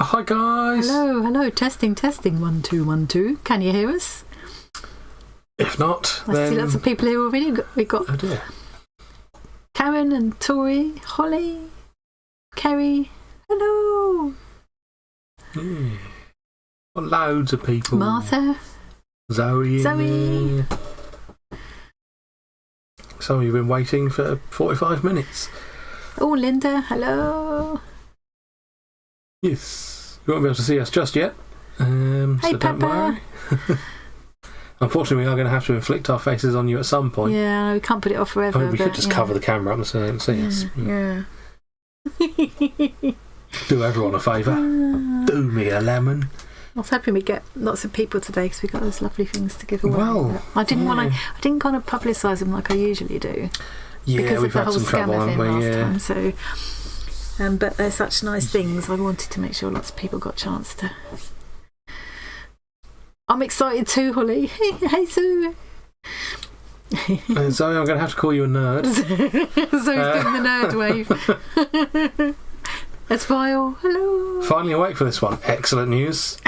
Hi guys. Hello. Testing. 1 2 1 2. Can you hear us? If not, I then... see lots of people here already. We got Oh dear. Karen and Tori, Holly, Kerry. Hello. Yeah. Got loads of people. Martha. Zoe. Zoe. Some of you have been waiting for 45 minutes. Oh, Linda. Hello. Yes. You won't be able to see us just yet. Hey, so don't Pepper. worry. Unfortunately, we are going to have to inflict our faces on you at some point. Yeah, we can't put it off forever. I mean, we could just cover the camera up so they don't see us. Yeah. Do everyone a favour. Do me a lemon. I was hoping we'd get lots of people today because we've got those lovely things to give away. Well, I didn't kind of publicise them like I usually do. Yeah, because we've of the had whole some trouble, scammer haven't thing we? last time. So, but they're such nice things. I wanted to make sure lots of people got a chance to. I'm excited too, Holly. Hey, Sue. Zoe, I'm going to have to call you a nerd. Zoe's doing the nerd wave. It's Vile. Hello. Finally awake for this one. Excellent news.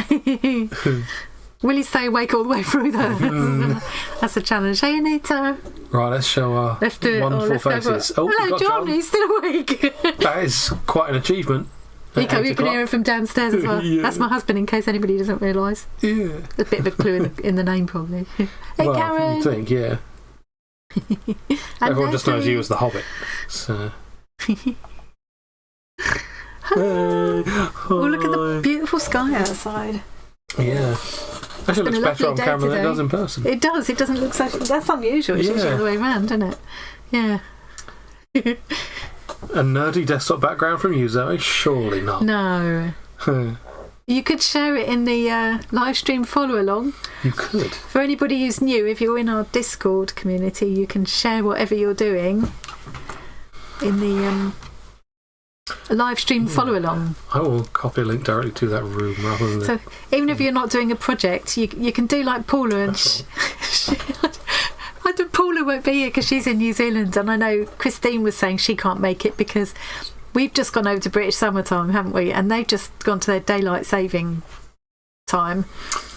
Will he stay awake all the way through though? That's a challenge. Hey, Anita. Right, let's show our wonderful faces. Oh, hello, we've got John. He's still awake. That is quite an achievement. You can hear him from downstairs as well. Yeah. That's my husband, in case anybody doesn't realise. Yeah. A bit of a clue in the name, probably. Hey, well, Karen. you think, yeah. Everyone just knows you as the Hobbit. So. Hello. Oh, look at the beautiful sky outside. Yeah. Actually, it looks better on camera than it does in person. It does. It doesn't look so... That's unusual. It's usually the other way around, isn't it? Yeah. A nerdy desktop background from you, Zoe? Surely not. No. You could share it in the live stream follow along. You could. For anybody who's new, if you're in our Discord community, you can share whatever you're doing in the live stream follow along. I will copy a link directly to that room rather than... So even if you're not doing a project, you can do like Paula and... Paula won't be here because she's in New Zealand, and I know Christine was saying she can't make it because we've just gone over to British summertime, haven't we? And they've just gone to their daylight saving time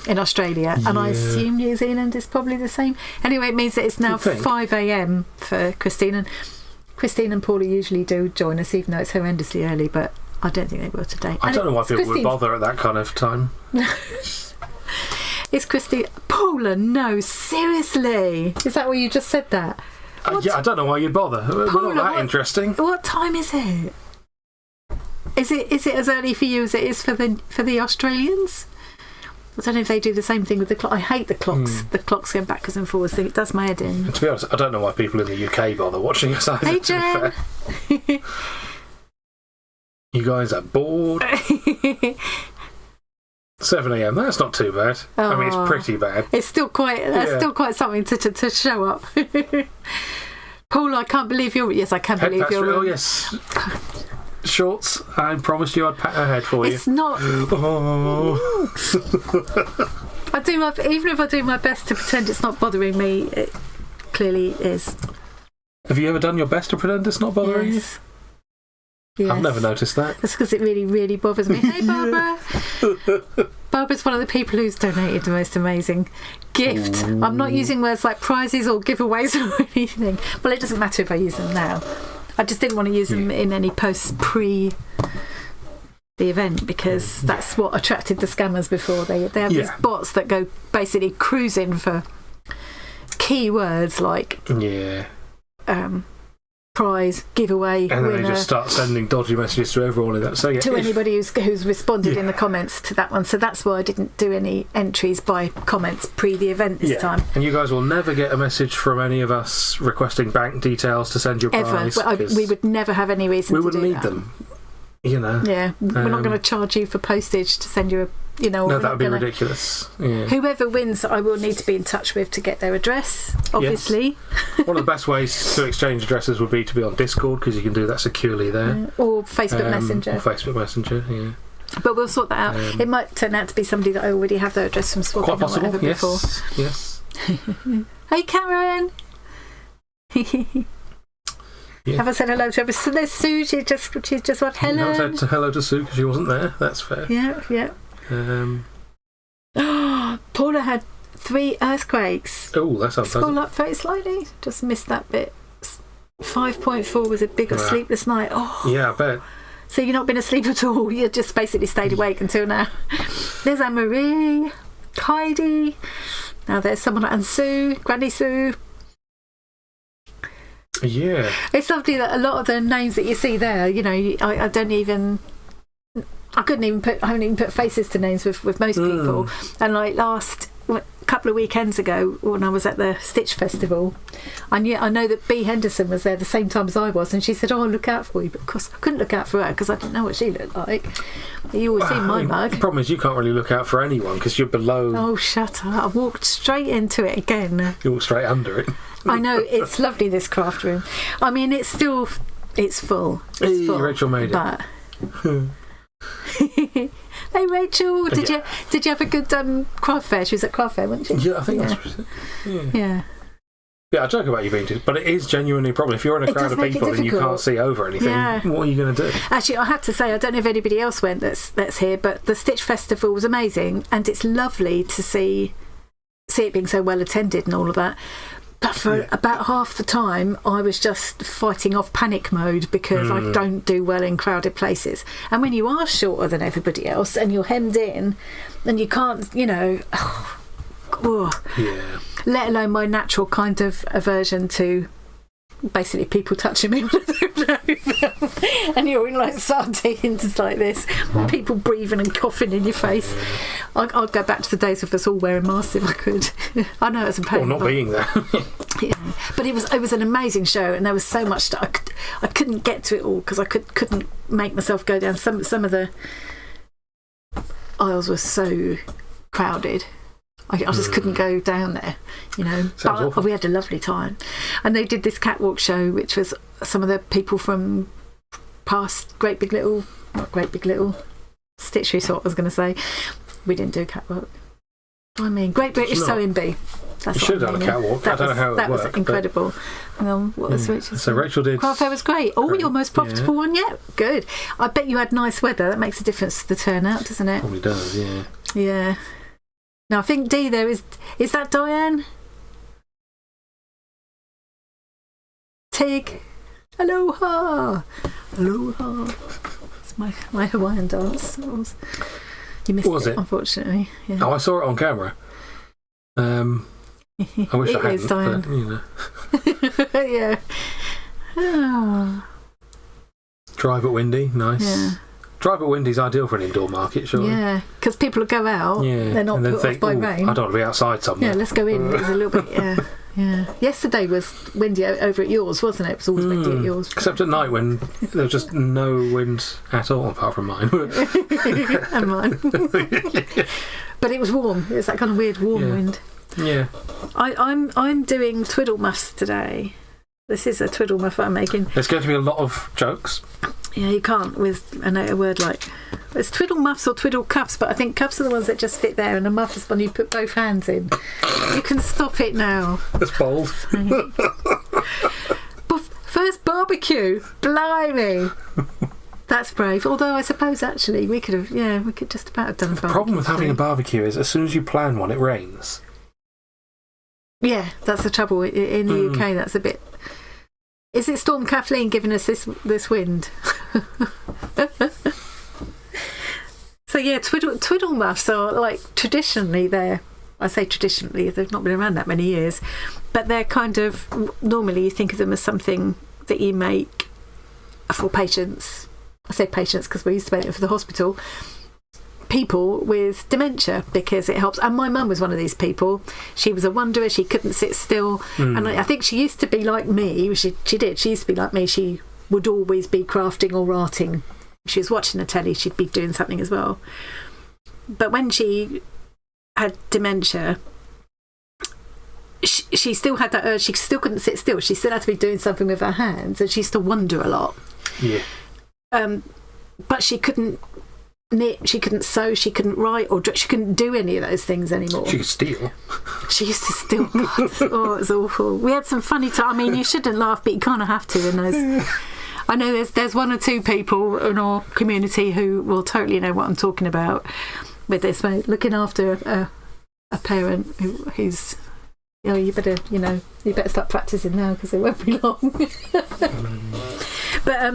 in Australia, and I assume New Zealand is probably the same. Anyway, it means that it's now 5 a.m. for Christine, and Christine and Paula usually do join us, even though it's horrendously early, but I don't think they will today. I don't know why people would bother at that kind of time. It's Christine. Paula, no, seriously. Is that why you just said that? Yeah, I don't know why you'd bother. Paula, We're not that interesting. What time is it? Is it as early for you as it is for the Australians? I don't know if they do the same thing with the clock. I hate the clocks. The clocks going backwards and forwards. It does my head in. To be honest, I don't know why people in the UK bother watching us either. Hey, Jen. You guys are bored. 7 a.m. That's not too bad. Oh, I mean, it's pretty bad. It's still quite. Still quite something to show up. Paul, I can't believe you're. Yes, I can believe you're. Oh yes. Shorts. I promised you I'd pat her head for you. It's not. Oh. Even if I do my best to pretend it's not bothering me, it clearly is. Have you ever done your best to pretend it's not bothering you? Yes. I've never noticed that. That's because it really, really bothers me. Hey, Barbara. Barbara's one of the people who's donated the most amazing gift. Ooh. I'm not using words like prizes or giveaways or anything. Well, it doesn't matter if I use them now. I just didn't want to use them in any posts pre the event because that's what attracted the scammers before. They have these bots that go basically cruising for keywords like prize, giveaway, and then winner. they just start sending dodgy messages to everyone in that. So to anybody who's responded in the comments to that one. So that's why I didn't do any entries by comments pre the event this time. And you guys will never get a message from any of us requesting bank details to send your prize. Ever. We would never have any reason to do that. We wouldn't need them. You know. Yeah, we're not going to charge you for postage to send you a. No, that would be ridiculous. Yeah. Whoever wins, I will need to be in touch with to get their address, obviously. Yes. One of the best ways to exchange addresses would be to be on Discord because you can do that securely there. Or Facebook Messenger. Yeah. But we'll sort that out. It might turn out to be somebody that I already have their address from swapping quite possible, or whatever before. Yes. Hey, Karen! Yeah. Haven't said hello to her. So there's Sue. She just went hello. You haven't said hello to Sue because she wasn't there. That's fair. Yeah. Paula had 3 earthquakes. Oh, that's unpleasant. Scroll up very slightly. Just missed that bit. 5.4 was a bigger sleepless night. Oh. Yeah, I bet. So you've not been asleep at all. You just basically stayed awake until now. There's Anne-Marie, Heidi. Now there's someone, and Sue, Granny Sue. Yeah. It's lovely that a lot of the names that you see there, you know, I haven't even put faces to names with most people. And like couple of weekends ago when I was at the Stitch Festival, I know that Bea Henderson was there the same time as I was, and she said, "Oh, I'll look out for you," but of course I couldn't look out for her because I didn't know what she looked like. You always see my mug. The problem is you can't really look out for anyone because you're below. Oh, shut up. I walked straight into it again. You walk straight under it. I know, it's lovely, this craft room. I mean, it's full. It's full. Rachel made it. Hey Rachel, did you have a good craft fair? She was at craft fair, wasn't she? Yeah, I think that's yeah. Yeah, I joke about you being but it is genuinely a problem. If you're in a crowd of people and you can't see over anything, what are you going to do? Actually, I have to say, I don't know if anybody else went that's here, but the Stitch Festival was amazing, and it's lovely to see it being so well attended and all of that. But for about half the time, I was just fighting off panic mode because I don't do well in crowded places. And when you are shorter than everybody else and you're hemmed in, and you can't, you know, let alone my natural kind of aversion to basically people touching me and you're in like sardines like this, people breathing and coughing in your face. I'd go back to the days of us all wearing masks if I could. I know it's a pain, or not being there. But it was an amazing show, and there was so much that I couldn't get to it all because I couldn't make myself go down. Some of the aisles were so crowded. I just couldn't go down there, you know. But we had a lovely time. And they did this catwalk show, which was some of the people from past not Great Big Little, Stitch Resort, I was going to say. We didn't do catwalk. I mean, Great British Sewing Bee. That's you should have done a catwalk. I don't know how it worked. That was incredible. What was Rachel? So Rachel did. Craft fair was great. Oh, your most profitable one yet? Good. I bet you had nice weather. That makes a difference to the turnout, doesn't it? Probably does, yeah. Yeah. Now I think Dee there is that Diane? Tig. Aloha. It's my Hawaiian dance. You missed it, unfortunately. Yeah. Oh, I saw it on camera. I wish I hadn't. Diane. But, you know. Yeah. Oh. Drive at Windy, nice. Yeah. Drive at Windy's ideal for an indoor market, surely. Yeah, because people will go out. Yeah. They're not put off by rain. I don't want to be outside somewhere. Yeah, let's go in. It was a little bit. Yeah. Yesterday was windy over at yours, wasn't it? It was always windy at yours. Except at night when there was just no wind at all, apart from mine. And mine. But it was warm. It was that kind of weird warm wind. Yeah. I'm doing Twiddle Muffs today. This is a Twiddle Muff I'm making. There's going to be a lot of jokes. Yeah, you can't with a word like... It's Twiddle Muffs or Twiddle Cuffs, but I think cuffs are the ones that just fit there, and a muff is when you put both hands in. You can stop it now. That's bold. First barbecue. Blimey. That's brave. Although I suppose actually we could just about have done a barbecue. The problem with having a barbecue is as soon as you plan one, it rains. Yeah, that's the trouble. In the UK, that's a bit... Is it Storm Kathleen giving us this wind? So yeah, Twiddle Muffs are like traditionally I say traditionally, they've not been around that many years, but they're kind of, normally you think of them as something that you make for patients. I say patients because we used to make it for the hospital. People with dementia, because it helps. And my mum was one of these people. She was a wanderer. She couldn't sit still. And I think she used to be like me. She did. She used to be like me. She would always be crafting or arting. If she was watching the telly, she'd be doing something as well. But when she had dementia, she still had that urge. She still couldn't sit still. She still had to be doing something with her hands, and she used to wander a lot. Yeah. But she couldn't knit, she couldn't sew, she couldn't write or she couldn't do any of those things anymore. She could steal. She used to steal. God, oh, it was awful. We had some funny time. I mean, you shouldn't laugh, but you kind of have to in those. I know there's one or two people in our community who will totally know what I'm talking about with this, mate. Looking after a parent who's, you better start practicing now because it won't be long. But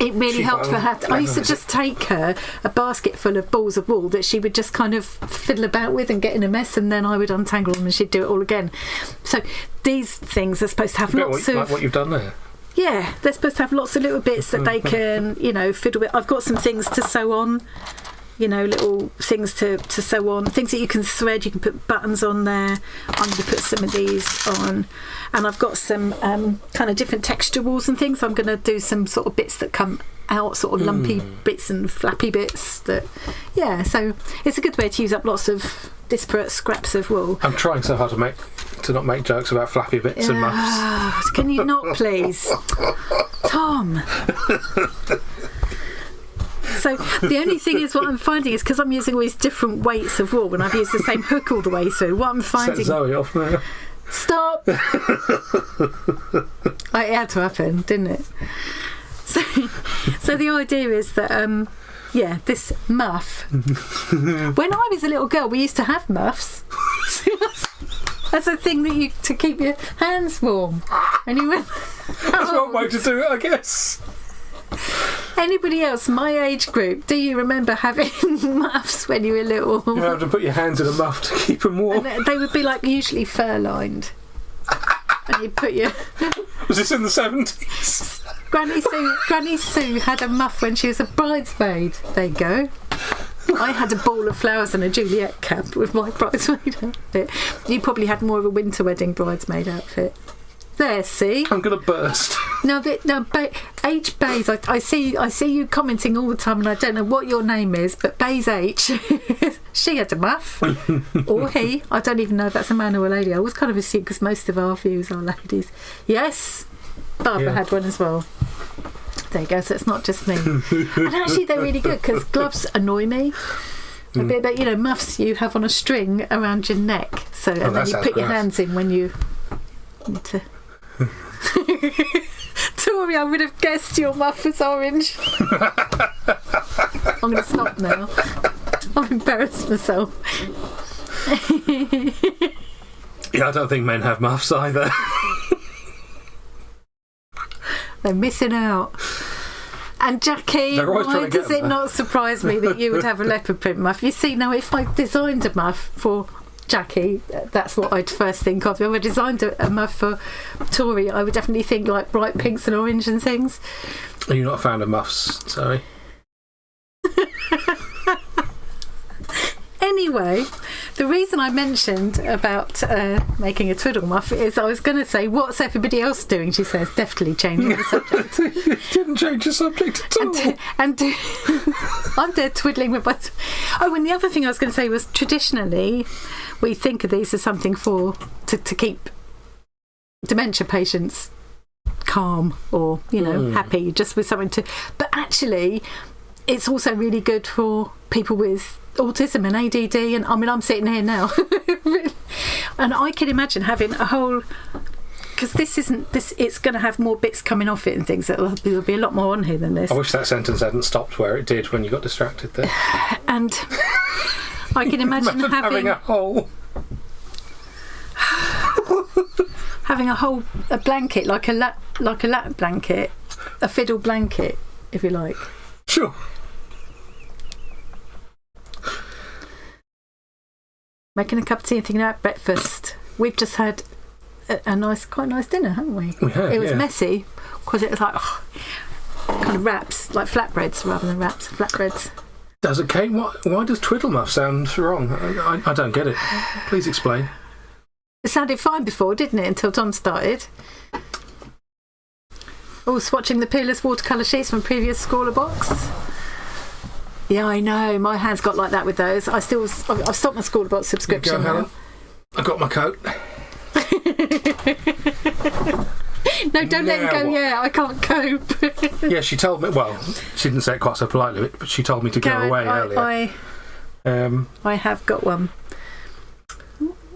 it really helped for her. I used to just take her a basket full of balls of wool that she would just kind of fiddle about with and get in a mess, and then I would untangle them and she'd do it all again. So these things are supposed to have lots of... Like what you've done there. Yeah, they're supposed to have lots of little bits that they can, fiddle with. I've got some things to sew on, little things to sew on, things that you can thread. You can put buttons on there. I'm going to put some of these on. And I've got some kind of different texture walls and things. I'm going to do some sort of bits that come out, sort of lumpy bits and flappy bits. So it's a good way to use up lots of disparate scraps of wool. I'm trying so hard to not make jokes about flappy bits and muffs. Can you not, please? Tom. So the only thing is, what I'm finding is, because I'm using all these different weights of wool and I've used the same hook all the way through, what I'm finding... Set Zoe off now. Stop! It had to happen, didn't it? So the idea is that, this muff... When I was a little girl, we used to have muffs. That's a thing that to keep your hands warm. And you went... That's one way to do it, I guess. Anybody else, my age group, do you remember having muffs when you were little? You have to put your hands in a muff to keep them warm. And they would be usually fur-lined. And you put your... Was this in the 70s? Granny Sue had a muff when she was a bridesmaid. There you go. I had a ball of flowers and a Juliet cap with my bridesmaid outfit. You probably had more of a winter wedding bridesmaid outfit. There, see? I'm going to burst. H. Bays, I see you commenting all the time, and I don't know what your name is, but Bays H, she had a muff. Or he. I don't even know if that's a man or a lady. I always kind of assume, because most of our views are ladies. Yes, Barbara had one as well. There you go, so it's not just me. And actually, they're really good, because gloves annoy me. A bit, but muffs you have on a string around your neck, so and then you put your hands in when you need to. Tori, I would have guessed your muff was orange. I'm going to stop now. I've embarrassed myself. Yeah, I don't think men have muffs either. They're missing out. And Jackie, why does it not surprise me that you would have a leopard print muff? You see, now if I designed a muff for Jackie, that's what I'd first think of. If I designed a muff for Tori, I would definitely think bright pinks and orange and things. Are you not a fan of muffs, sorry? Anyway, the reason I mentioned about making a twiddle muff is I was going to say, what's everybody else doing? She says, definitely changing the subject. You didn't change the subject at all. And I'm there twiddling with my... Oh, and the other thing I was going to say was, traditionally, we think of these as something to keep dementia patients calm or, happy, just with something to... But actually, it's also really good for people with autism and ADD, and I mean, I'm sitting here now and I can imagine having a whole, because it's going to have more bits coming off it and things. There'll be a lot more on here than this. I wish that sentence hadn't stopped where it did when you got distracted there. And I can imagine having a whole a blanket, like a lap blanket, a fiddle blanket, if you like. Sure. Making a cup of tea and thinking about breakfast. We've just had quite nice dinner, haven't we? We have, it was messy because it was kind of wraps, like flatbreads rather than wraps, flatbreads. Does it, Kate? Why does Twiddle Muff sound wrong? I don't get it. Please explain. It sounded fine before, didn't it? Until Tom started. Oh, swatching the peerless watercolour sheets from previous Scrawler box. Yeah, I know. My hands got like that with those. I've stopped my Scrawler box subscription now. I got my coat. No, don't let him go yet. I can't cope. Yeah, she told me. Well, she didn't say it quite so politely, but she told me to go away earlier. I have got one.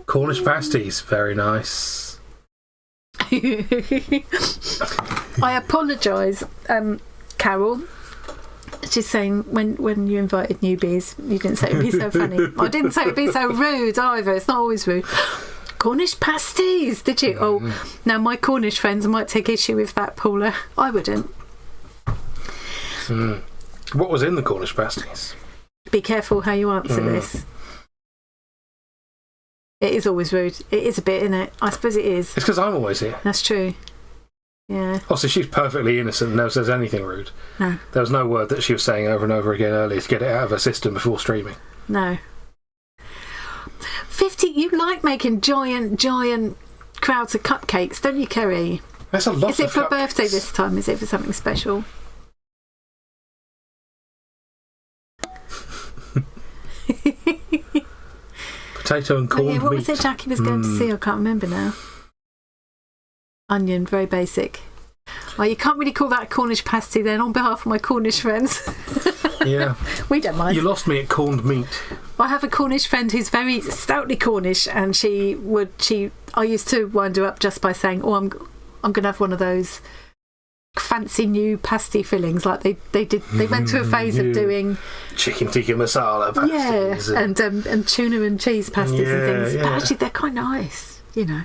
Cornish pasties, very nice. I apologise, Carol. She's saying when you invited newbies, you didn't say it'd be so funny. I didn't say it'd be so rude either. It's not always rude. Cornish pasties, did you? Oh, now my Cornish friends might take issue with that, Paula. I wouldn't. What was in the Cornish pasties? Be careful how you answer this. It is always rude. It is a bit, isn't it? I suppose it is. It's because I'm always here. That's true. Yeah. Also, she's perfectly innocent and never says anything rude. No. There was no word that she was saying over and over again earlier to get it out of her system before streaming. No. 50, you like making giant crowds of cupcakes, don't you, Kerry? That's a lot of Is it for cupcakes. a birthday this time? Is it for something special? Potato and corned meat. What was it Jackie was going to see? I can't remember now. Onion, very basic. Oh, you can't really call that a Cornish pasty then, on behalf of my Cornish friends. Yeah. We don't mind. You lost me at corned meat. I have a Cornish friend who's very stoutly Cornish, and I used to wind her up just by saying, "Oh, I'm going to have one of those fancy new pasty fillings." Like they did. They went through a phase of doing chicken tikka masala pasties. Yeah, and tuna and cheese pasties and things. Yeah. But actually, they're quite nice, you know.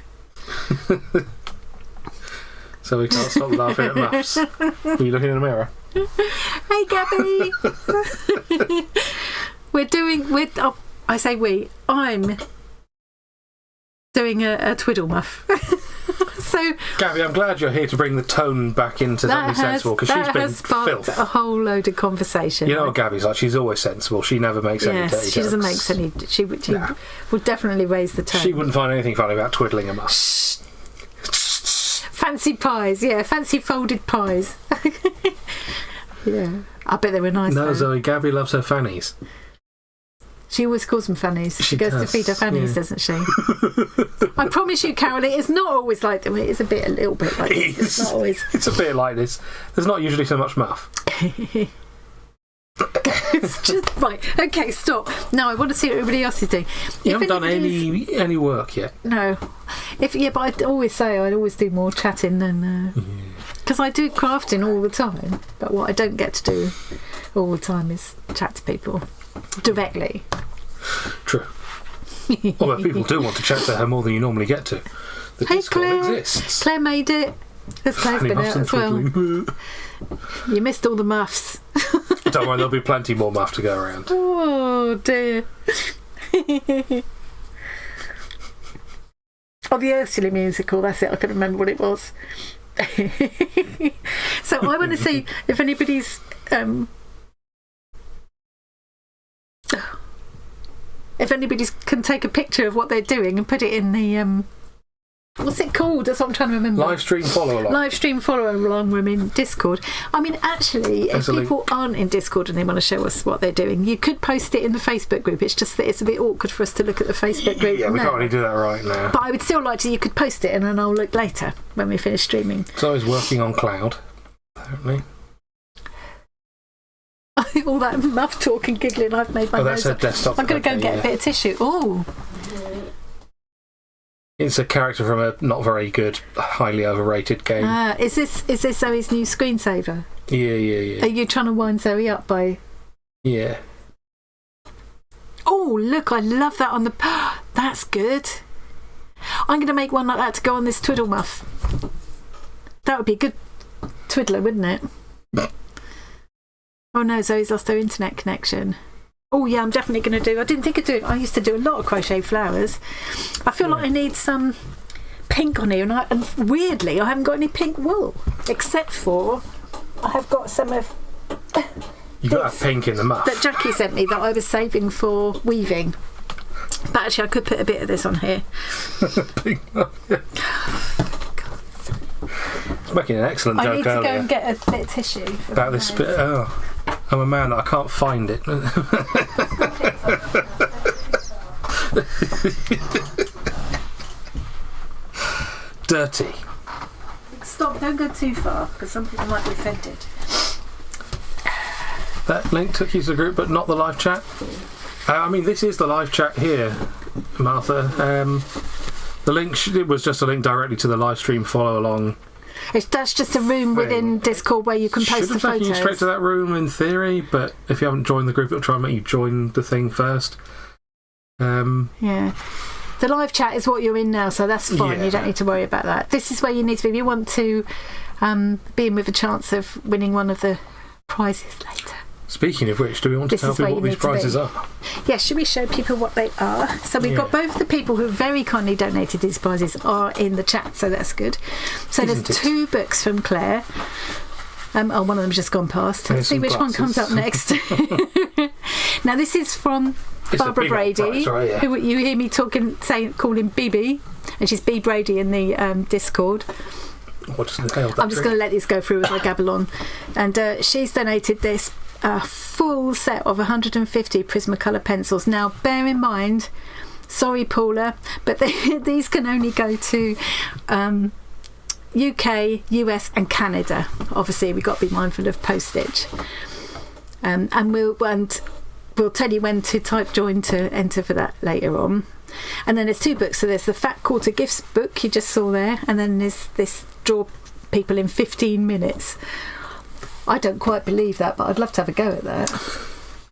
So we can't stop laughing at Muffs. Are you looking in the mirror? Hey, Gabby. I'm doing a Twiddle Muff. So, Gabby, I'm glad you're here to bring the tone back into something sensible, because she's been sparked filth. a whole load of conversation. You know what Gabby's like? She's always sensible. She never makes any dirty jokes. She doesn't make any. She would definitely raise the tone. She wouldn't find anything funny about twiddling a muff. Shh. Fancy pies, fancy folded pies. Yeah, I bet they were nice. No, though. Zoe, Gabby loves her fannies. She always calls them fannies. She goes does, to feed her fannies, doesn't she? I promise you, Carol, it is not always like them. It is a little bit like this. It's not always. It's a bit like this. There's not usually so much muff. It's just right. Okay, stop. No, I want to see what everybody else is doing. You haven't done any work yet. No. But I always say I'd always do more chatting than because I do crafting all the time. But what I don't get to do all the time is chat to people directly. True. Although people do want to chat to her more than you normally get to. The Discord exists. Claire made it. Because Claire's been out as well. You missed all the muffs. Don't worry, there'll be plenty more muff to go around. Oh dear. Oh, the Ursula musical, that's it. I couldn't remember what it was. So I want to see if anybody's can take a picture of what they're doing and put it in the what's it called? That's what I'm trying to remember. Live stream follow along room in Discord. I mean, actually, if people aren't in Discord and they want to show us what they're doing, you could post it in the Facebook group. It's just that it's a bit awkward for us to look at the Facebook group. Yeah, we can't really do that right now. But I would still like to. You could post it and then I'll look later when we finish streaming. So he's working on cloud, apparently. All that muff talk and giggling, I've made my nose. That's her desktop. I'm going to go and get a bit of tissue. Oh. It's a character from a not very good, highly overrated game. Is this Zoe's new screensaver? Yeah. Are you trying to wind Zoe up by? Yeah. Oh, look! I love that on the. That's good. I'm going to make one like that to go on this Twiddle Muff. That would be a good twiddler, wouldn't it? Oh no, Zoe's lost her internet connection. Oh yeah, I'm definitely going to do. I didn't think of doing. I used to do a lot of crochet flowers. I feel like I need some pink on here, and weirdly, I haven't got any pink wool, except for I have got some of. You got a pink in the muff that Jackie sent me that I was saving for weaving. But actually, I could put a bit of this on here. Pink muff. Yeah. I was making an excellent joke earlier. I need to go and get a bit of tissue about this bit. Oh, I'm a man. I can't find it. Dirty. Stop Don't go too far, because some people might be offended. That link took you to the group, but not the live chat. I mean, this is the live chat here, Martha. The link it was just a link directly to the live stream follow along. That's just a room within Discord where you can post the photos. Should have taken you straight to that room in theory, but if you haven't joined the group, it'll try and make you join the thing first. Yeah. The live chat is what you're in now, so that's fine. Yeah. You don't need to worry about that. This is where you need to be. If you want to be in with a chance of winning one of the prizes later. Speaking of which, do we want to tell people what these prizes are? Yes, should we show people what they are? So we've got both the people who very kindly donated these prizes are in the chat, so that's good. So there's 2 books from Claire. One of them's just gone past. Let's see which one comes up next. Now this is from Barbara Brady, who you hear me calling BB, and she's B Brady in the Discord. What does entail that? I'm just going to let these go through as I gabble on. And she's donated this full set of 150 Prismacolor pencils. Now, bear in mind, sorry, Paula, but these can only go to UK, US, and Canada. Obviously, we've got to be mindful of postage. And we'll tell you when to type join to enter for that later on. And then there's 2 books. So there's the Fat Quarter Gifts book you just saw there, and then there's this Draw People in 15 minutes. I don't quite believe that, but I'd love to have a go at that.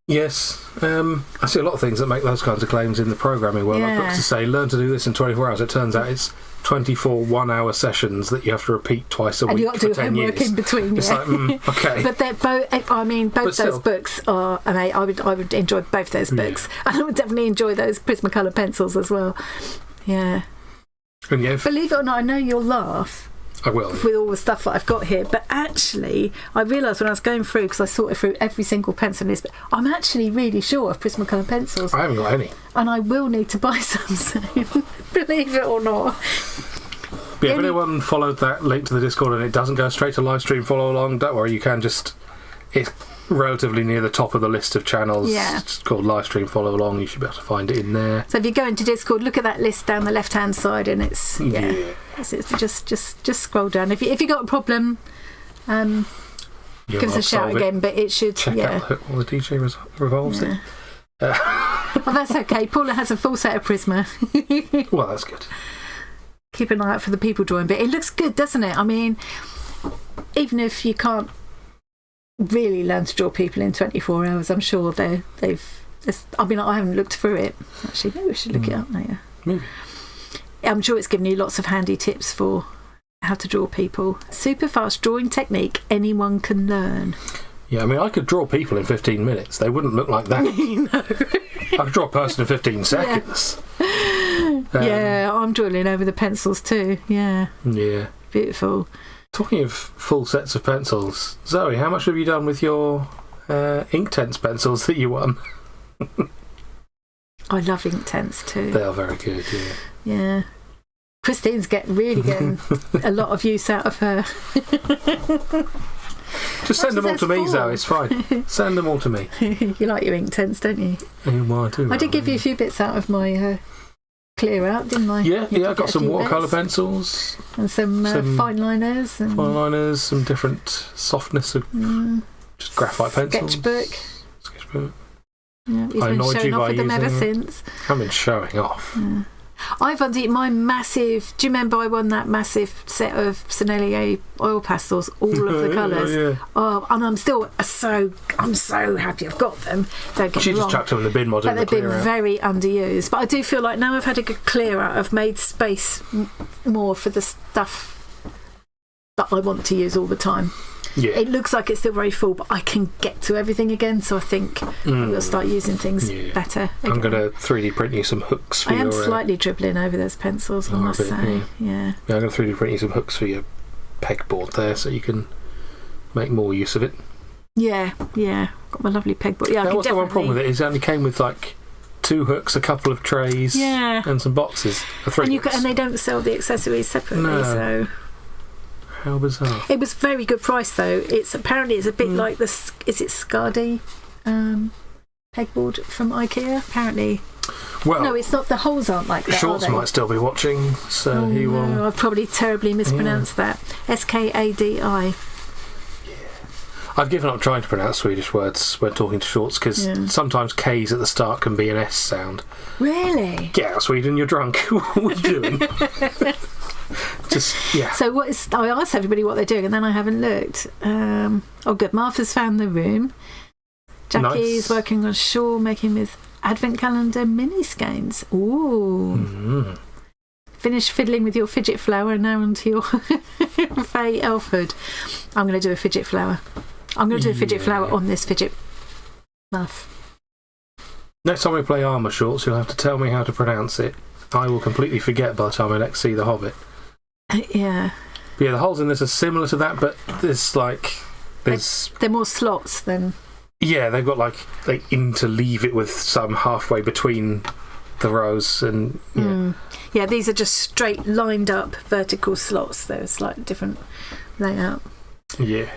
Yes. I see a lot of things that make those kinds of claims in the programming world. I've got to say, learn to do this in 24 hours. It turns out it's 24 one-hour sessions that you have to repeat twice a week for 10 years. And you've got to do homework in between. It's like, okay. But they're both, I mean, both those books are, I would enjoy both those books. And I would definitely enjoy those Prismacolor pencils as well. Yeah. And believe it or not, I know you'll laugh. I will. With all the stuff that I've got here, but actually I realised when I was going through, because I sorted through every single pencil list, I'm actually really short of Prismacolor pencils. I haven't got any, and I will need to buy some soon. Believe it or not. But if anyone followed that link to the Discord and it doesn't go straight to live stream follow along, don't worry, you can just, it's relatively near the top of the list of channels. It's called live stream follow along. You should be able to find it in there. So if you go into Discord, look at that list down the left hand side, and it's just scroll down. If you got a problem, give us a shout again. But it should check out what the DJ revolves in. Well, that's okay. Paula has a full set of Prisma. Well, that's good. Keep an eye out for the people drawing bit. It looks good, doesn't it? I mean, even if you can't really learn to draw people in 24 hours, I'm sure they've. I mean, I haven't looked through it. Actually, maybe we should look it up later. Maybe. I'm sure it's given you lots of handy tips for how to draw people. Super fast drawing technique anyone can learn. Yeah, I mean, I could draw people in 15 minutes. They wouldn't look like that. I could draw a person in 15 seconds. Yeah, I'm drawing over the pencils too. Yeah. Yeah. Beautiful. Talking of full sets of pencils, Zoe, how much have you done with your Inktense pencils that you won? I love Inktense too. They are very good, yeah. Christine's really getting a lot of use out of her. Just send them all to me, Zoe, it's fine. Send them all to me. You like your Inktense, don't you? Well, I do. I did give you a few bits out of my clear out, didn't I? Yeah, I got some watercolour pencils. And some fine liners. And fine liners, some different softness of just graphite pencils. Sketchbook. Yeah, he's been showing off with them ever since. I've been showing off. Yeah. I've won my massive. Do you remember I won that massive set of Sennelier oil pastels, all of the colours? Yeah. Oh, and I'm still I'm so happy I've got them. Don't get me wrong. She just chucked them in the bin while doing the clear out. They've been very underused, but I do feel like now I've had a good clear out, I've made space more for the stuff that I want to use all the time. Yeah. It looks like it's still very full, but I can get to everything again, so I think we'll start using things better again. I'm going to 3D print you some hooks for I am slightly dribbling over those pencils, I must say. Yeah, I'm going to 3D print you some hooks for your pegboard there, so you can make more use of it. Yeah. Got my lovely pegboard. Yeah, what's the one problem with it is it only came with like 2 hooks, a couple of trays, and some boxes. And they don't sell the accessories separately, so... How bizarre. It was very good price though. It's a bit like is it Skadi pegboard from IKEA. Apparently, well, no, it's not. The holes aren't like that. Shorts are they? might still be watching, so he will. No, I've probably terribly mispronounced that. SKADI. I've given up trying to pronounce Swedish words when talking to Shorts because sometimes K's at the start can be an S sound. Really? Get out of Sweden, you're drunk. What are you doing? So I asked everybody what they're doing and then I haven't looked. Good. Martha's found the room. Jackie's working on shawl, making with advent calendar mini skeins. Ooh. Mm-hmm. Finish fiddling with your fidget flower and now onto your Faye elfhood. I'm going to do a fidget flower. I'm going to do a fidget flower on this fidget muff. Next time we play Armour Shorts, you'll have to tell me how to pronounce it. I will completely forget by the time I next see The Hobbit. Yeah. But yeah, the holes in this are similar to that, but they're more slots than... Yeah, they've got they interleave it with some halfway between the rows and... Yeah, these are just straight lined up vertical slots. They're a slightly different layout. Yeah.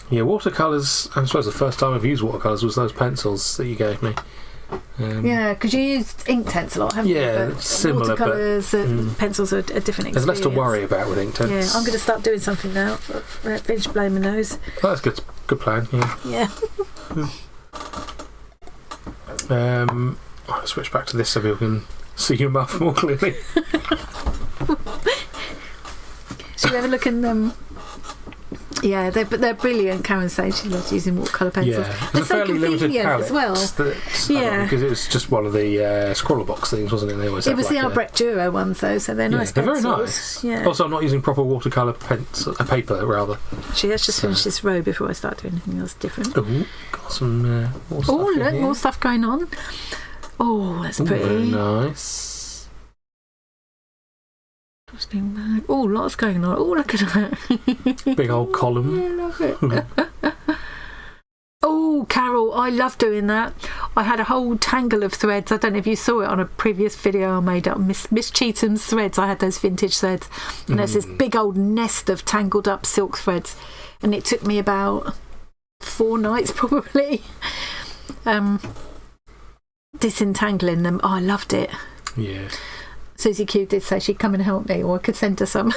Yeah, watercolours, I suppose the first time I've used watercolours was those pencils that you gave me. Yeah, because you used Inktense a lot, haven't you? Yeah, it's similar. Watercolours, pencils are a different experience. There's less to worry about with Inktense. Yeah, I'm going to start doing something now. Finish blaming those. Oh, that's good. Good plan, yeah. I'll switch back to this so people can see your muff more clearly. Should we have a look in them? Yeah, they're brilliant. Karen says she loves using watercolour pencils. Yeah, they're so convenient as well. Because it was just one of the scroller box things, wasn't it? They always it was the Albrecht Duro ones though, so they're nice they're pencils. very nice. Yeah. Also, I'm not using proper watercolour paper, rather. Actually, let's just finish this row before I start doing anything else different. Ooh, got some more stuff. Oh, look, more stuff going on. Oh, that's pretty. Very nice. Oh, lots going on. Oh, look at that. Big old column. Yeah, I love it. Oh, Carol, I love doing that. I had a whole tangle of threads. I don't know if you saw it on a previous video I made up. Miss Cheatham's threads. I had those vintage threads. And there's this big old nest of tangled up silk threads. And it took me about 4 nights probably. Disentangling them. Oh, I loved it. Yeah. Susie Q did say she'd come and help me, or I could send her some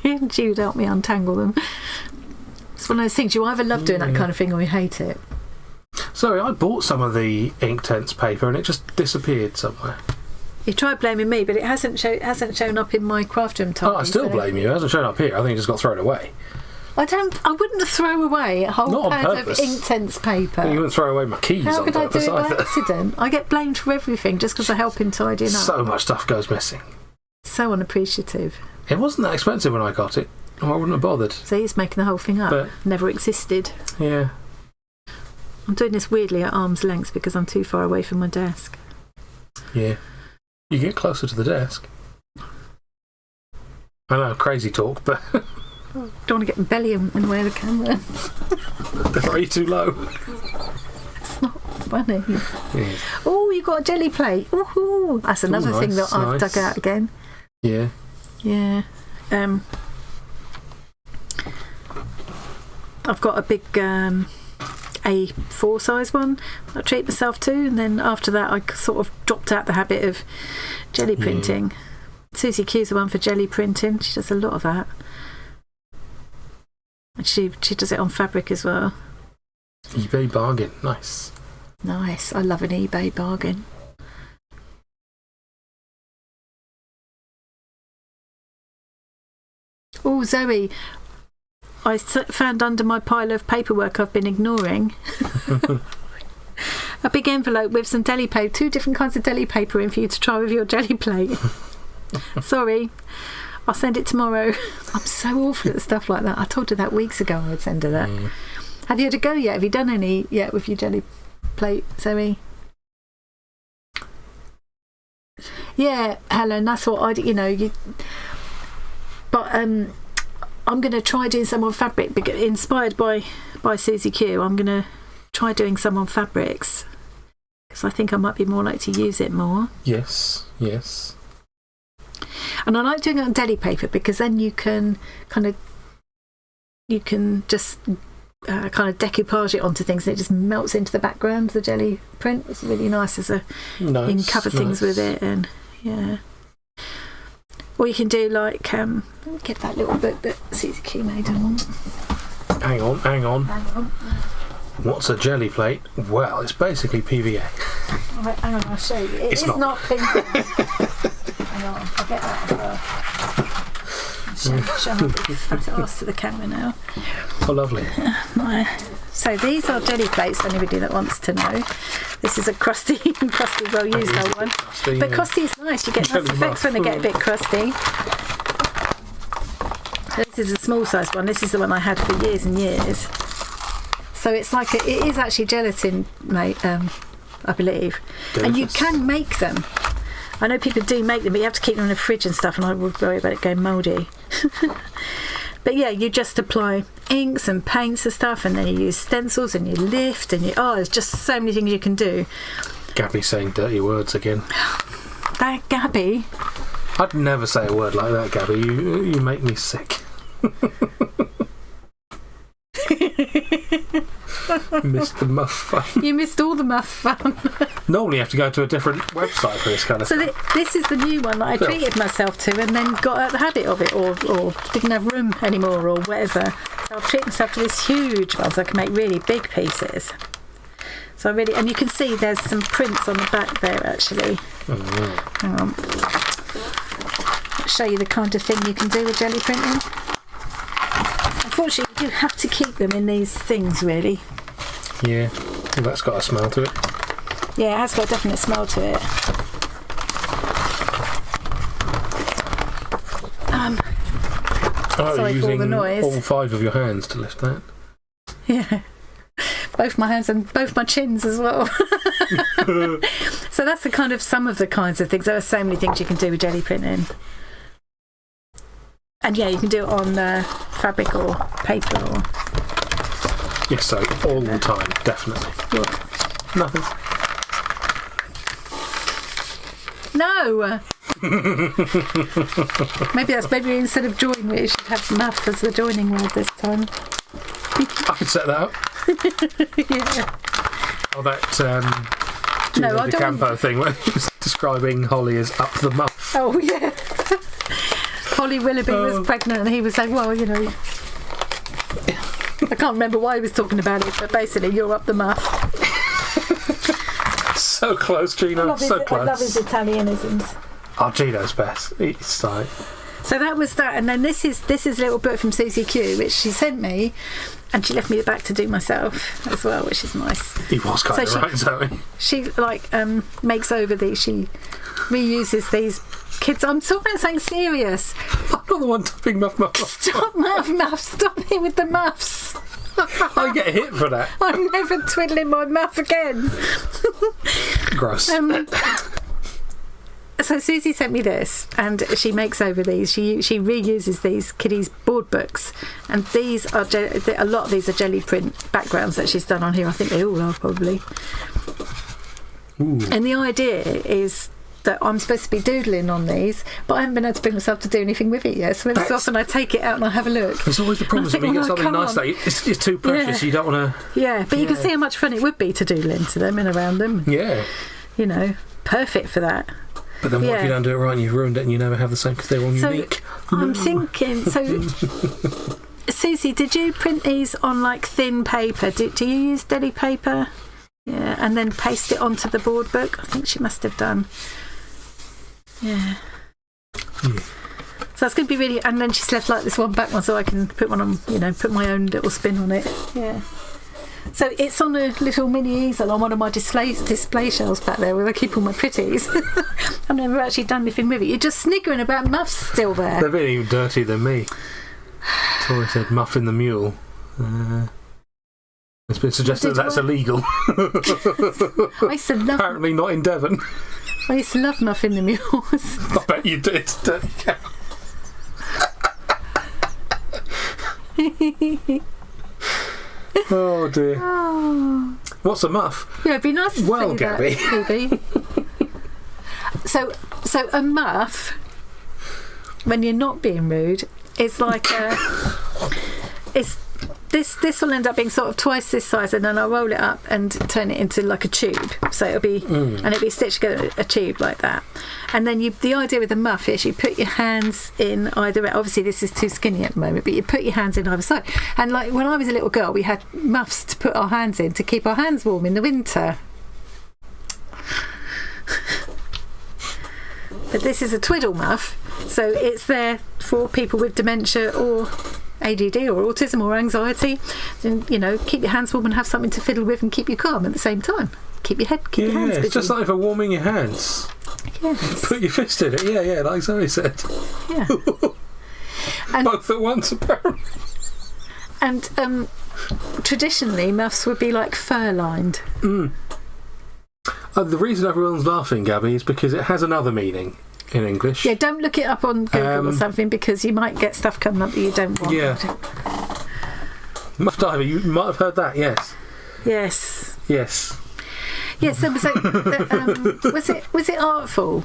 and she would help me untangle them. It's one of those things, you either love doing that kind of thing or you hate it. Sorry, I bought some of the Inktense paper and it just disappeared somewhere. You tried blaming me, but it hasn't shown up in my craft room time. Oh, I still blame you. It hasn't shown up here. I think it just got thrown away. I wouldn't throw away a whole pad of Inktense paper. You wouldn't throw away my keys How on could purpose I do it either. by accident? I get blamed for everything just because I help him tidying up. So much stuff goes missing. So unappreciative. It wasn't that expensive when I got it. I wouldn't have bothered. So he's making the whole thing up. But, never existed. Yeah. I'm doing this weirdly at arm's length because I'm too far away from my desk. Yeah. You get closer to the desk. I know, crazy talk, but... Don't want to get belly in the way of the camera. Are you too low? It's not funny. Yeah. Oh, you got a jelly plate. Ooh, that's another thing that I've dug out again. Yeah. Yeah. I've got a big A4 size one I treat myself to, and then after that I sort of dropped out the habit of jelly printing. Susie Q's the one for jelly printing. She does a lot of that. And she does it on fabric as well. eBay bargain. Nice. Nice. I love an eBay bargain. Oh, Zoe, I found under my pile of paperwork I've been ignoring a big envelope with some deli paper, 2 different kinds of deli paper in for you to try with your jelly plate. Sorry, I'll send it tomorrow. I'm so awful at stuff like that. I told her that weeks ago I'd send her that. Have you had a go yet? Have you done any yet with your jelly plate, Zoe? Yeah, Helen, that's what I do, but I'm going to try doing some on fabric, inspired by Susie Q. I'm going to try doing some on fabrics because I think I might be more likely to use it more. Yes. And I like doing it on deli paper because then you can just kind of decoupage it onto things, and it just melts into the background. The jelly print, it's really nice you can cover things with it, and or you can do like let me get that little book that Susie Q made. Hang on. What's a jelly plate? Well, it's basically PVA. Right, hang on, I'll show you. It's not pink. Hang on, I'll get that as well. Show my ass to the camera now. Oh, lovely. So these are jelly plates for anybody that wants to know. This is a crusty, well used old one. Crusty, but crusty is nice. You get nice effects when they get a bit crusty. This is a small sized one. This is the one I had for years and years. So it's like it is actually gelatin, mate. I believe, delicious. And you can make them. I know people do make them, but you have to keep them in the fridge and stuff, and I would worry about it going mouldy. But yeah, you just apply inks and paints and stuff, and then you use stencils and you lift, and there's just so many things you can do. Gabby saying dirty words again. That Gabby. I'd never say a word like that, Gabby. You make me sick. Missed the muff fun. You missed all the muff fun. Normally you have to go to a different website for this kind of stuff. This is the new one that I treated myself to, and then got out the habit of it, or didn't have room anymore, or whatever. So I'll treat myself to this huge one, so I can make really big pieces. So and you can see there's some prints on the back there actually. Hang on. I'll show you the kind of thing you can do with jelly printing. Unfortunately, you have to keep them in these things, really. Yeah, well, that's got a smell to it. Yeah, it has got a definite smell to it. Sorry for all the noise. All 5 of your hands to lift that. Yeah, both my hands and both my chins as well. So that's some of the kinds of things. There are so many things you can do with jelly printing. And yeah, you can do it on fabric or paper or... Yes, so all the time, definitely. What? Nothing. No! maybe instead of join, we should have muff as the joining word this time. I could set that up. Yeah. Oh, that Gino De Campo thing where he was describing Holly as up the muff. Oh, yeah. Holly Willoughby was pregnant, and he was saying, well, I can't remember why he was talking about it, but basically you're up the muff. So close, Gino, so close. I love his Italianisms. Oh, Gino's best. It's like... So that was that, and then this is a little book from Susie Q, which she sent me, and she left me the back to do myself as well, which is nice. He was kind of right, Zoe. She makes over these. She reuses these. Kids, I'm talking about something serious. I'm not the one tapping muff. Stop muff. Stop it with the muffs. I get hit for that. I'm never twiddling my muff again. Gross. So Susie sent me this, and she makes over these. She reuses these kiddies' board books, and these are a lot of these are jelly print backgrounds that she's done on here. I think they all are probably. Ooh. And the idea is that I'm supposed to be doodling on these, but I haven't been able to bring myself to do anything with it yet. So every so often I take it out and I have a look. There's always the problem when you get something nice that it's too precious. Yeah. You don't want to. Yeah, but you can see how much fun it would be to doodle into them and around them. Yeah. Perfect for that. But then what if you don't do it right and you've ruined it and you never have the same because they're all unique? I'm thinking, Susie, did you print these on like thin paper? Do you use deli paper? Yeah, and then paste it onto the board book? I think she must have done. Yeah. So that's going to be really... And then she's left like this one back one so I can put one on, put my own little spin on it. Yeah. So it's on a little mini easel on one of my display shelves back there where I keep all my pretties. I've never actually done anything with it. You're just sniggering about muffs still there. They're a bit even dirtier than me. Tori said Muffin the Mule. It's been suggested that's illegal. I used to love... Apparently not in Devon. I used to love Muffin the Mules. I bet you did. Oh dear. Oh. What's a muff? Yeah, it'd be nice to see Gabby. That, maybe. So a muff, when you're not being rude, it's like it's this will end up being sort of twice this size, and then I'll roll it up and turn it into like a tube. So it'll be and it'll be stitched together a tube like that. And then the idea with the muff is you put your hands in either. Obviously, this is too skinny at the moment, but you put your hands in either side. And like when I was a little girl, we had muffs to put our hands in to keep our hands warm in the winter. But this is a twiddle muff, so it's there for people with dementia or ADD or autism or anxiety. And, you know, keep your hands warm and have something to fiddle with and keep you calm at the same time. Keep your hands busy. It's just like for warming your hands. Yes. Put your fist in it. Yeah, like Zoe said. Yeah. And, both at once, apparently. And traditionally, muffs would be like fur-lined. The reason everyone's laughing, Gabby, is because it has another meaning in English. Yeah, don't look it up on Google or something, because you might get stuff coming up that you don't want. Yeah. Muff diver, you might have heard that, yes. Yes. Yes. Yes, there was was it Artful?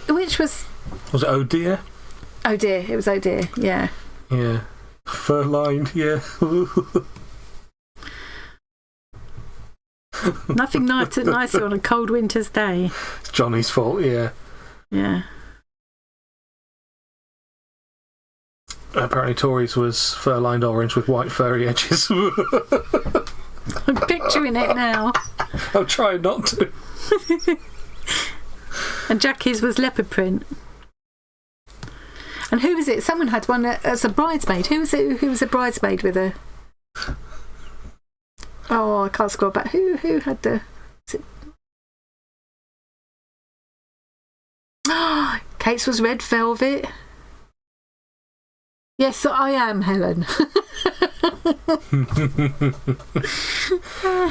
Which was... Was it Oh Dear? Oh Dear, it was Oh Dear, yeah. Yeah. Fur-lined, yeah. Nothing nicer on a cold winter's day. It's Johnny's fault, yeah. Yeah. Apparently Tory's was fur-lined orange with white furry edges. I'm picturing it now. I'm trying not to. And Jackie's was leopard print. And who was it? Someone had one as a bridesmaid. Who was it? Who was a bridesmaid with a... Oh, I can't scroll back. Who had the... Kate's was red velvet. Yes, I am, Helen.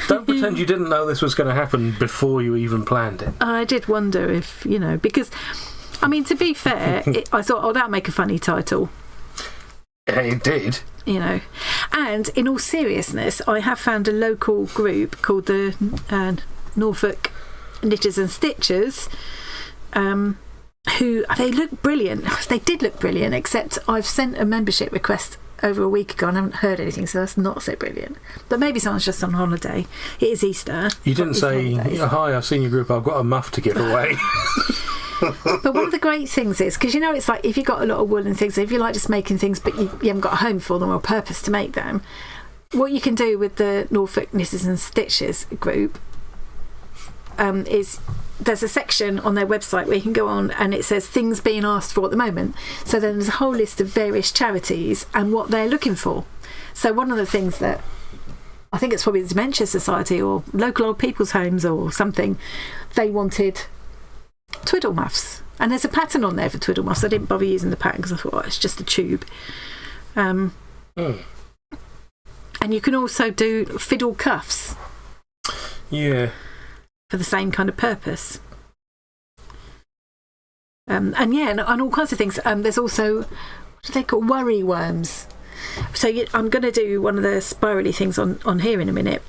Don't pretend you didn't know this was going to happen before you even planned it. I did wonder if, you know, because, I mean, to be fair, I thought, oh, that'll make a funny title. It did. You know. And in all seriousness, I have found a local group called the Norfolk Knitters and Stitchers, who, they look brilliant. They did look brilliant, except I've sent a membership request over a week ago and I haven't heard anything, so that's not so brilliant. But maybe someone's just on holiday. It is Easter. You didn't say, hi, I've seen your group, I've got a muff to give away. But one of the great things is, because you know, it's like if you've got a lot of wool and things, if you like just making things but you haven't got a home for them or a purpose to make them, what you can do with the Norfolk Knitters and Stitches group is there's a section on their website where you can go on and it says things being asked for at the moment. So then there's a whole list of various charities and what they're looking for. So one of the things that I think it's probably the Dementia Society or local old people's homes or something, they wanted Twiddle Muffs. And there's a pattern on there for Twiddle Muffs. I didn't bother using the pattern because I thought, oh, it's just a tube. And you can also do fiddle cuffs. Yeah. For the same kind of purpose. And all kinds of things. There's also, what do they call, worry worms. So I'm going to do one of the spirally things on here in a minute.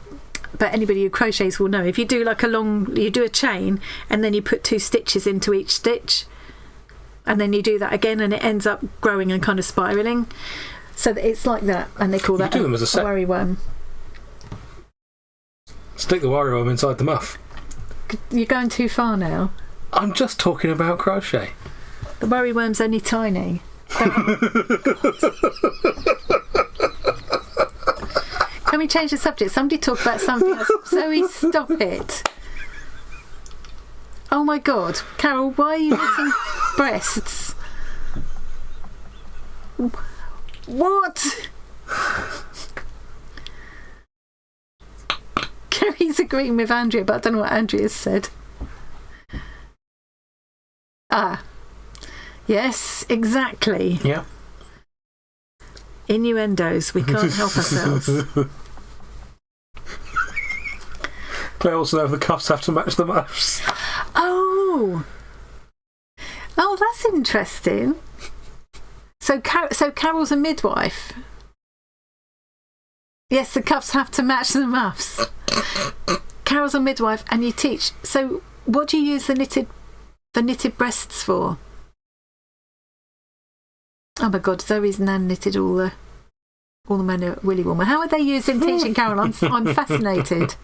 But anybody who crochets will know, if you do like you do a chain and then you put 2 stitches into each stitch and then you do that again and it ends up growing and kind of spiralling. So it's like that, and they call that do them as a worry worm. Stick the worry worm inside the muff. You're going too far now. I'm just talking about crochet. The worry worm's only tiny. Can we change the subject? Somebody talk about something else. Zoe, stop it. Oh my God. Carol, why are you knitting breasts? What? Kerry's agreeing with Andrea, but I don't know what Andrea's said. Yes, exactly. Yeah. Innuendos. We can't help ourselves. They also know the cuffs have to match the muffs. Oh, that's interesting. So Carol's a midwife. Yes, the cuffs have to match the muffs. Carol's a midwife, and you teach. So, what do you use the knitted breasts for? Oh my God, Zoe's nan knitted all the All the men are Willy Warmer. How are they used in teaching Carol? I'm fascinated.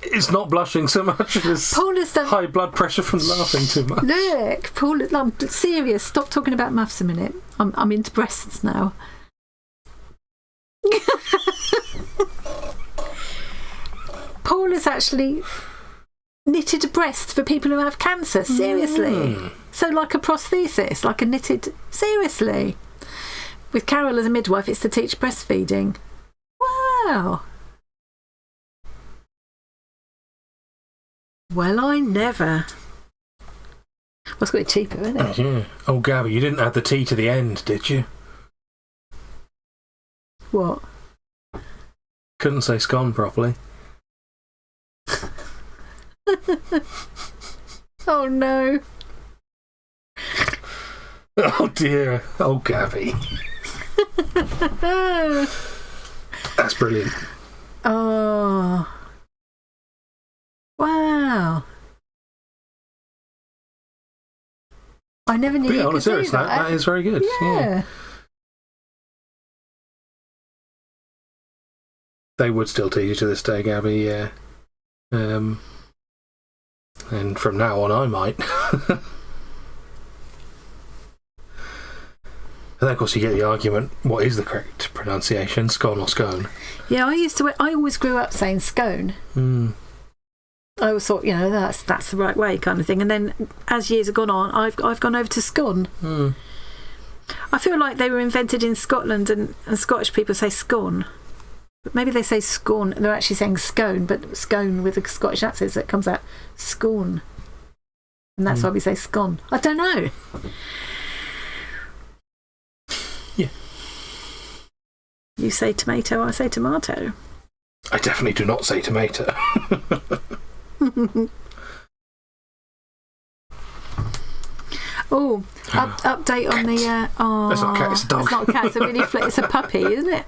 It's not blushing so much as high blood pressure from laughing too much. Look, Paul, I'm serious. Stop talking about muffs a minute. I'm into breasts now. Paul has actually knitted a breast for people who have cancer. Seriously. So like a prosthesis, like a knitted... Seriously. With Carol as a midwife, it's to teach breastfeeding. Wow. Well, I never. Well, it's got to be cheaper, isn't it? Yeah. Oh, Gabby, you didn't add the T to the end, did you? What? Couldn't say scone properly. Oh, no. Oh, dear. Oh, Gabby. That's brilliant. Oh. Wow. I never knew you on a could serious do note, that is very good. Yeah. They would still teach you to this day, Gabby, yeah. And from now on, I might. And then, of course, you get the argument, what is the correct pronunciation, scone or scone? Yeah, I always grew up saying scone. I always thought, that's the right way kind of thing. And then as years have gone on, I've gone over to scone. I feel like they were invented in Scotland and Scottish people say scone. But maybe they say scorn, and they're actually saying scone, but scone with a Scottish accent, so it comes out scorn. And that's why we say scone. I don't know. Yeah. You say tomato, I say tomato. I definitely do not say tomato. Update on the... That's not a cat, it's a dog. It's not a cat, it's a puppy, isn't it?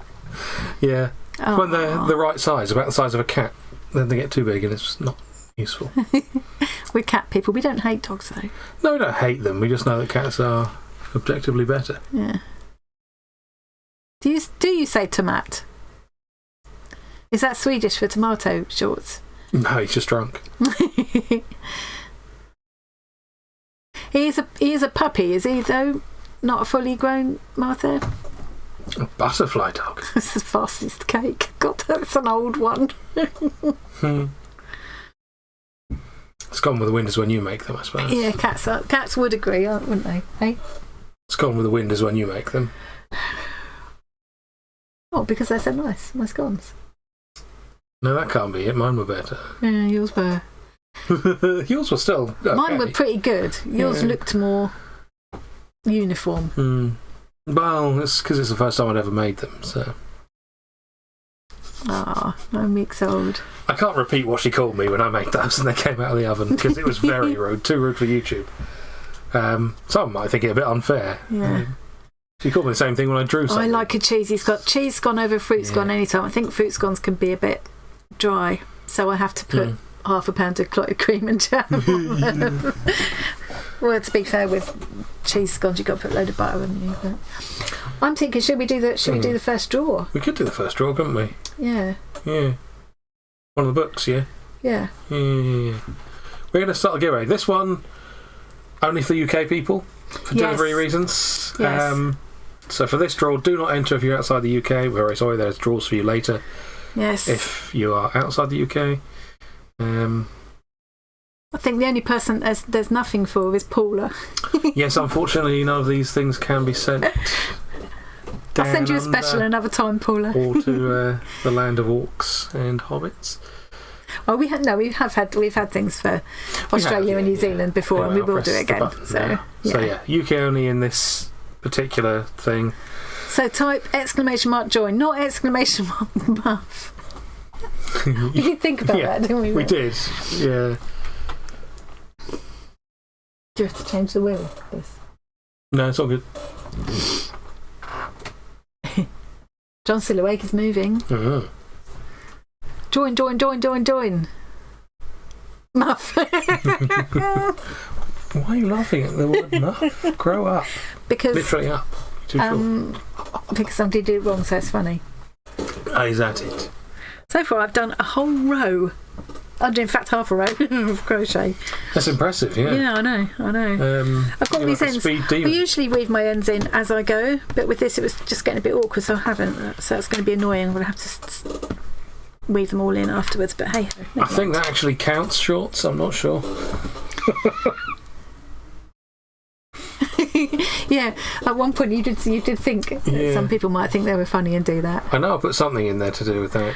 Yeah. When they're the right size, about the size of a cat, then they get too big and it's not useful. We're cat people. We don't hate dogs, though. No, we don't hate them. We just know that cats are objectively better. Yeah. Do you say tomat? Is that Swedish for tomato shorts? No, he's just drunk. He is a puppy, is he, though? Not a fully grown Martha? A butterfly dog. That's the fastest cake. God, that's an old one. It's gone with the wind as when you make them, I suppose. Yeah, cats would agree, wouldn't they? Hey? It's gone with the wind as when you make them. Oh, because they're so nice, my scones. No, that can't be it. Mine were better. Yeah, yours were. Yours were still okay. Mine were pretty good. Yours looked more uniform. Well, it's because it's the first time I'd ever made them, so... Ah, 9 weeks old. I can't repeat what she called me when I made those and they came out of the oven, because it was very rude. Too rude for YouTube. Some might think it a bit unfair. Yeah. She called me the same thing when I drew something. I like a cheesy scone. Cheese scone over fruit scone anytime. I think fruit scones can be a bit dry, so I have to put half a pound of clotted cream and jam on them. Well, to be fair, with cheese scones, you've got to put a load of butter on you. But I'm thinking, should we do the first drawer? We could do the first drawer, couldn't we? Yeah. Yeah. One of the books, yeah? Yeah. Yeah. We're going to start a giveaway. This one, only for UK people, for delivery reasons. Yes. So for this draw, do not enter if you're outside the UK. We're very sorry, there's draws for you later. Yes. If you are outside the UK. I think the only person there's nothing for is Paula. Yes, unfortunately, none of these things can be sent. I'll send you a special another time, Paula. Or to the land of orcs and hobbits. Oh, we've had things for Australia and New Zealand before, anyway, and we will do it again. So yeah, UK only in this particular thing. So type !join, not !muff. We did think about that, didn't we? We did, yeah. Do you have to change the wheel, please? No, it's all good. John Silverwake is moving. Mm-hmm. Join. Muff. Why are you laughing at the word muff? Grow up. Because literally up. Too short. because somebody did it wrong, so it's funny. Is that it? So far, I've done a whole row. In fact, half a row of crochet. That's impressive, yeah. Yeah, I know. I've got these ends. I usually weave my ends in as I go, but with this, it was just getting a bit awkward, so I haven't. So it's going to be annoying. I'm going to have to weave them all in afterwards. But hey, I think that actually counts shorts. I'm not sure. Yeah, at one point you did think that some people might think they were funny and do that. I know I put something in there to do with that.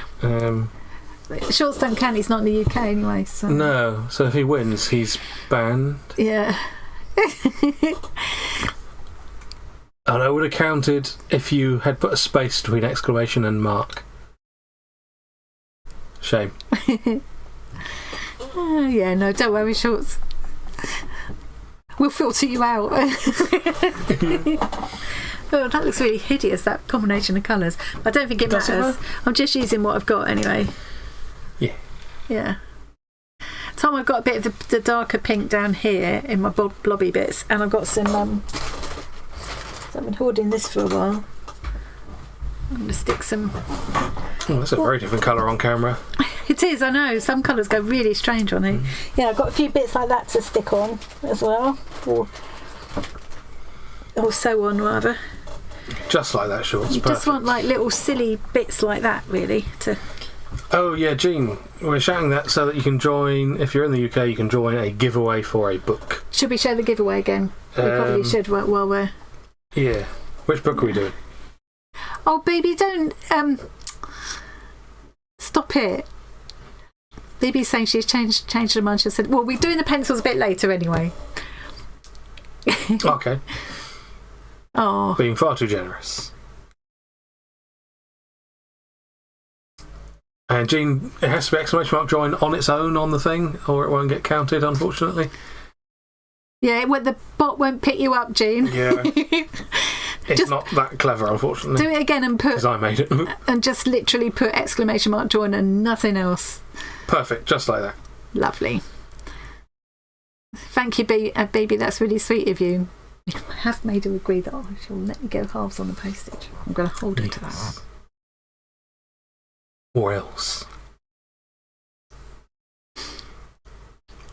Shorts don't count. He's not in the UK anyway. So. No, so if he wins, he's banned. Yeah. And I would have counted if you had put a space between exclamation and mark. Shame. Yeah, no, don't worry, Shorts. We'll filter you out. Oh, that looks really hideous, that combination of colours. I don't think it matters. I'm just using what I've got anyway. Yeah. Yeah. Tom, I've got a bit of the darker pink down here in my blobby bits, and I've got some... so I've been hoarding this for a while. I'm going to stick some... Oh, that's a very different colour on camera. It is, I know. Some colours go really strange on it. Yeah, I've got a few bits like that to stick on as well. Or sew on, rather. Just like that, Shorts. You just want like little silly bits like that, really. Oh, yeah, Jean, we're shouting that so that you can join, if you're in the UK, you can join a giveaway for a book. Should we show the giveaway again? We probably should while we're... Yeah. Which book are we doing? Oh, baby, don't... Stop it. Baby's saying she's changed her mind. She said, well, we're doing the pencils a bit later anyway. Okay. Oh. Being far too generous. And Jean, it has to be exclamation mark join on its own on the thing, or it won't get counted, unfortunately. Yeah, the bot won't pick you up, Jean. Yeah. It's not that clever, unfortunately. Do it again and put... Because I made it. And just literally put exclamation mark join and nothing else. Perfect, just like that. Lovely. Thank you, baby. That's really sweet of you. I have made her agree that she'll let me go halves on the postage. I'm going to hold her to that one. Or else.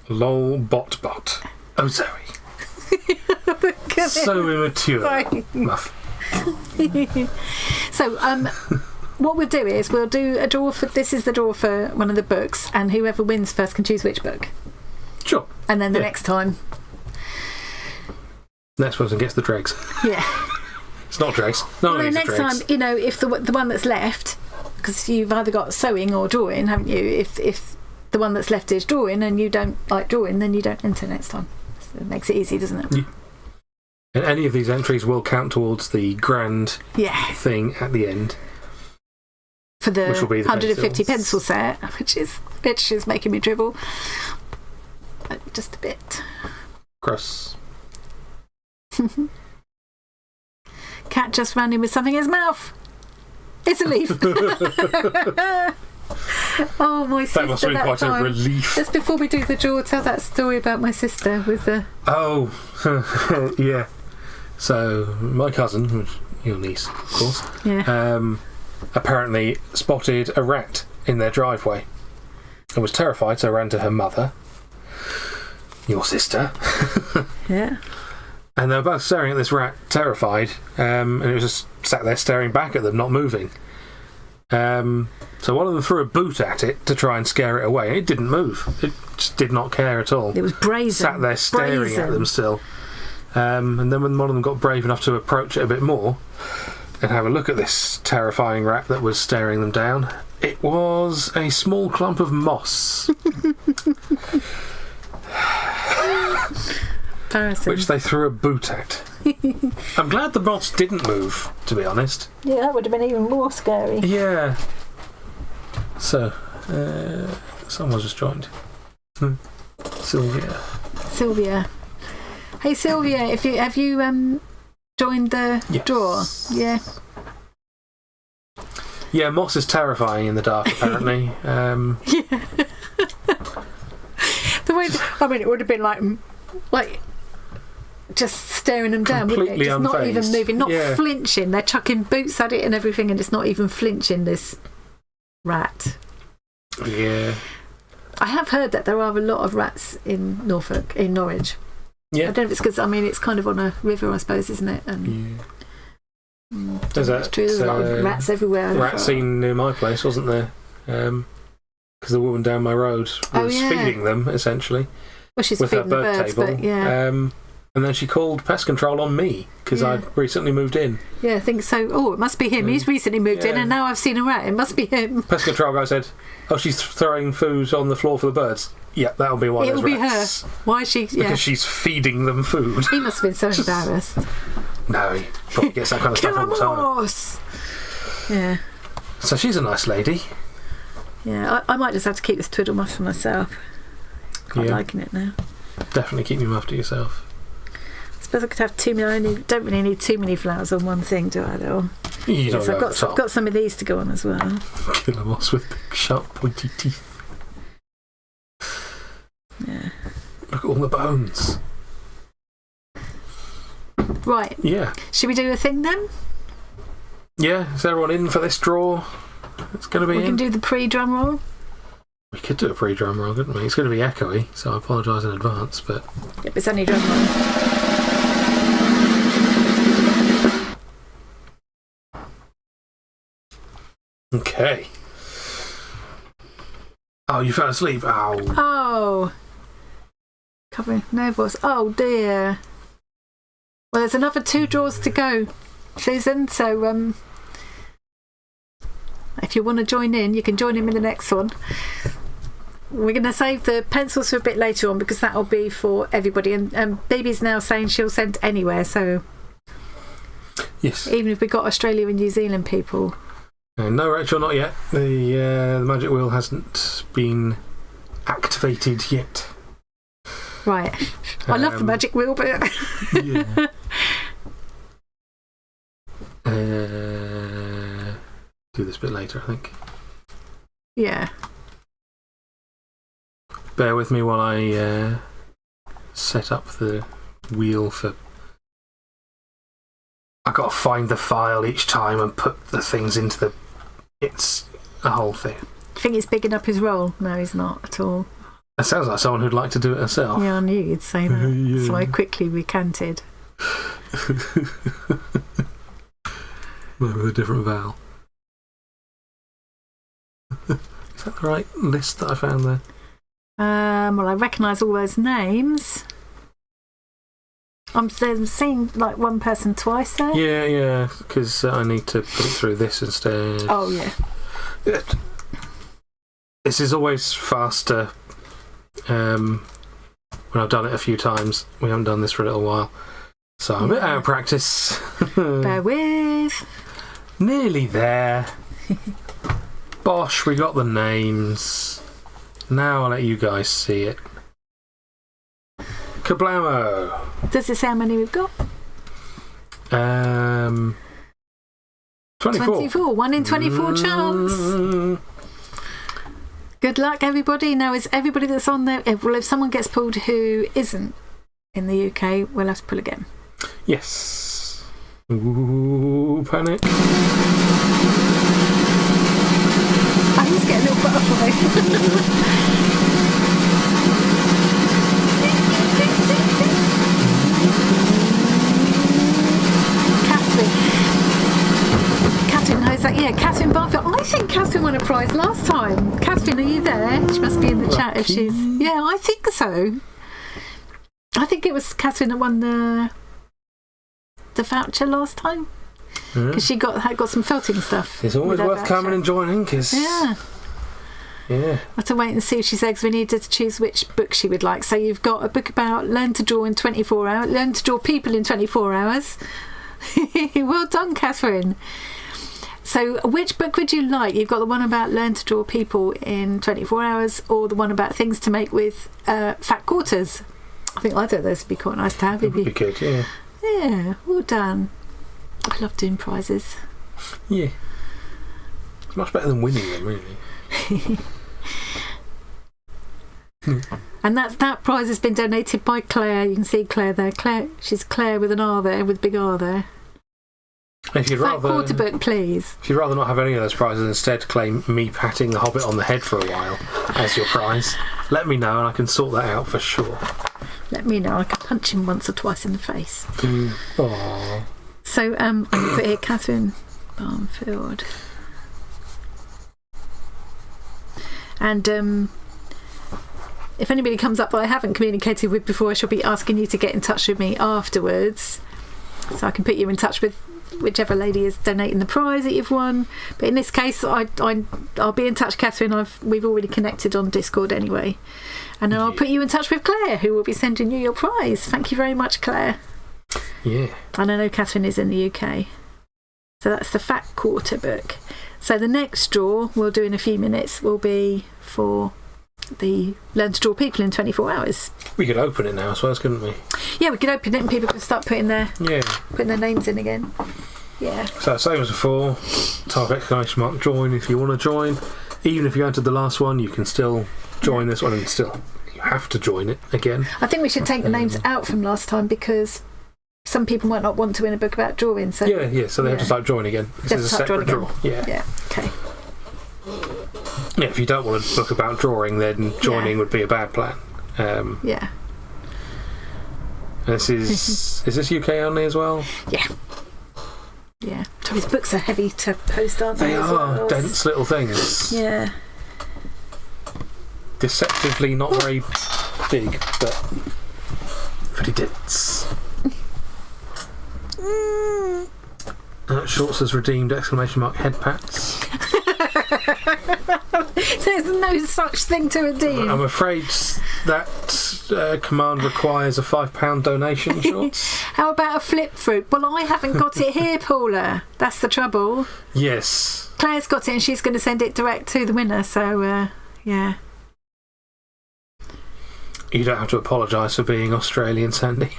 Lol bot. Oh, Zoe. So immature. Sorry. Muff. So, what we'll do is we'll do a draw for... This is the draw for one of the books, and whoever wins first can choose which book. Sure. And then the next time... Next person gets the dregs. Yeah. It's not dregs. No, well, next time, if the one that's left... Because you've either got sewing or drawing, haven't you? If the one that's left is drawing and you don't like drawing, then you don't enter next time. So it makes it easy, doesn't it? Yeah. And any of these entries will count towards the grand thing at the end. For the 150 pencil set, which is making me dribble. But just a bit. Gross. Cat just ran in with something in his mouth. It's a leaf. Oh, my sister. That must have been quite a relief. Just before we do the draw, tell that story about my sister with the... Oh, yeah. So, my cousin, your niece, of course, apparently spotted a rat in their driveway and was terrified, so ran to her mother, your sister. Yeah. And they were both staring at this rat, terrified, and it was just sat there staring back at them, not moving. So one of them threw a boot at it to try and scare it away. It didn't move. It just did not care at all. It was brazen. Sat there staring at them still. And then when one of them got brave enough to approach it a bit more and have a look at this terrifying rat that was staring them down, it was a small clump of moss. Which they threw a boot at. I'm glad the moss didn't move, to be honest. Yeah, that would have been even more scary. Yeah. So, someone's just joined. Sylvia. Hey Sylvia, have you joined the draw? Yeah. Yeah, moss is terrifying in the dark, apparently. Yeah. The way it would have been like just staring them down, wouldn't it? Completely Just not even unfazed. moving, not flinching. They're chucking boots at it and everything, and it's not even flinching, this rat. Yeah. I have heard that there are a lot of rats in Norwich. Yeah. I don't know if it's because, it's kind of on a river, I suppose, isn't it? And There's there's a lot of rats everywhere. rat scene near my place, wasn't there? Because the woman down my road was feeding them, essentially. Well, she's with her feeding the bird birds, table. but yeah. And then she called pest control on me because I'd recently moved in. Yeah, I think so. Oh, it must be him. He's recently moved in, and now I've seen a rat. It must be him. Pest control guy said, "Oh, she's throwing food on the floor for the birds." Yeah, that'll be why. It'll be rats. her. Why is she? Because she's feeding them food. He must have been so embarrassed. No, he probably gets that kind of stuff all the time. Yeah. So she's a nice lady. Yeah, I might just have to keep this Twiddle Muffs for myself. Quite liking it now. Definitely keep your muff to yourself. I suppose I could have too many. I don't really need too many flowers on one thing, do I? Though. Yes, I've got some of these to go on as well. Killer moths with big, sharp, pointy teeth. Yeah. Look at all the bones. Right. Yeah. Should we do a thing then? Yeah. Is everyone in for this draw? It's going to be. We can do the pre-drum roll. We could do a pre-drum roll, couldn't we? It's going to be echoey, so I apologise in advance, but... Yep, it's only drum roll. Okay. Oh, you fell asleep. Ow. Oh. Covering no voice. Oh dear. Well, there's another 2 draws to go, Susan, so if you want to join in, you can join in the next one. We're going to save the pencils for a bit later on because that'll be for everybody. And Baby's now saying she'll send anywhere, so yes, even if we got Australia and New Zealand people. No, Rachel, not yet. The magic wheel hasn't been activated yet. Right. I love the magic wheel, but yeah. Do this bit later, I think. Yeah. Bear with me while I set up the wheel for... I've got to find the file each time and put the things into the... It's a whole thing. I think he's bigging up his role. No, he's not at all. That sounds like someone who'd like to do it herself. Yeah, I knew you'd say that. Yeah. So I quickly recanted. With a different vowel. Is that the right list that I found there? Well, I recognise all those names. I'm seeing like one person twice there. Yeah, because I need to put it through this instead. Oh, yeah. This is always faster when I've done it a few times. We haven't done this for a little while. So I'm a bit out of practice. Bear with. Nearly there. Bosh, we got the names. Now I'll let you guys see it. Kablamo! Does it say how many we've got? 24. 24. 1 in 24 chance. Good luck, everybody. Now, is everybody that's on there... Well, if someone gets pulled who isn't in the UK, we'll have to pull again. Yes. Ooh, panic. I need to get a little butterfly. Catherine knows that. Yeah, Catherine Barfield. I think Catherine won a prize last time. Catherine, are you there? She must be in the chat if she's... Yeah, I think so. I think it was Catherine that won the voucher last time. Because she got some felting stuff. It's always worth coming and joining because... Yeah. Yeah. I have to wait and see if she says we need her to choose which book she would like. So you've got a book about learn to draw in 24 hours, learn to draw people in 24 hours. Well done, Catherine. So which book would you like? You've got the one about learn to draw people in 24 hours or the one about things to make with fat quarters. I think either of those would be quite nice to have. It would be good, yeah. Yeah, well done. I love doing prizes. Yeah. It's much better than winning them, really. And that prize has been donated by Claire. You can see Claire there. She's Claire with an R there, with a big R there. If you'd rather quarter book, please. If you'd rather not have any of those prizes, instead claim me patting the Hobbit on the head for a while as your prize, let me know and I can sort that out for sure. Let me know. I can punch him once or twice in the face. Aww. So I'm going to put here Catherine Barnfield. And if anybody comes up that I haven't communicated with before, I shall be asking you to get in touch with me afterwards, so I can put you in touch with whichever lady is donating the prize that you've won. But in this case, I'll be in touch, Catherine. We've already connected on Discord anyway, and then I'll put you in touch with Claire, who will be sending you your prize. Thank you very much, Claire. Yeah. And I know Catherine is in the UK, so that's the Fat Quarter book. So the next draw we'll do in a few minutes will be for the Learn to Draw People in 24 hours. We could open it now, I suppose, couldn't we? Yeah, we could open it and people could start putting their names in again. Yeah. So same as before, type exclamation mark join if you want to join. Even if you entered the last one, you can still join this one, and still you have to join it again. I think we should take the names out from last time because some people might not want to win a book about drawing. So so they have to start join again. This is a separate draw. Yeah. Okay. Yeah, if you don't want a book about drawing, then joining would be a bad plan. This is this UK only as well? Yeah. These books are heavy to post, aren't they? They are dense little things. Yeah. Deceptively not very big, but pretty dense. Shorts has redeemed exclamation mark head pats. There's no such thing to redeem. I'm afraid that command requires a £5 donation, Shorts. How about a flip fruit? Well, I haven't got it here, Paula. That's the trouble. Yes. Claire's got it and she's going to send it direct to the winner, so yeah. You don't have to apologise for being Australian, Sandy.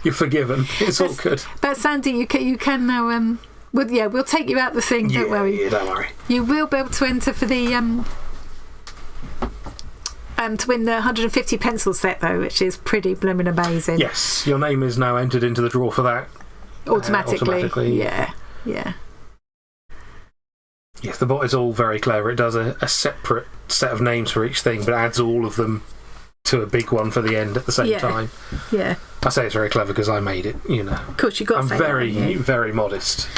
You're forgiven. It's all good. But Sandy, you can now. We'll take you out the thing. Don't worry. Yeah, don't worry. You will be able to enter for the to win the 150 pencil set though, which is pretty blooming amazing. Yes, your name is now entered into the draw for that. Automatically. Yeah. Yes, the bot is all very clever. It does a separate set of names for each thing, but adds all of them to a big one for the end at the same time. Yeah. I say it's very clever because I made it, you know. Of course, you've got to say very, very modest.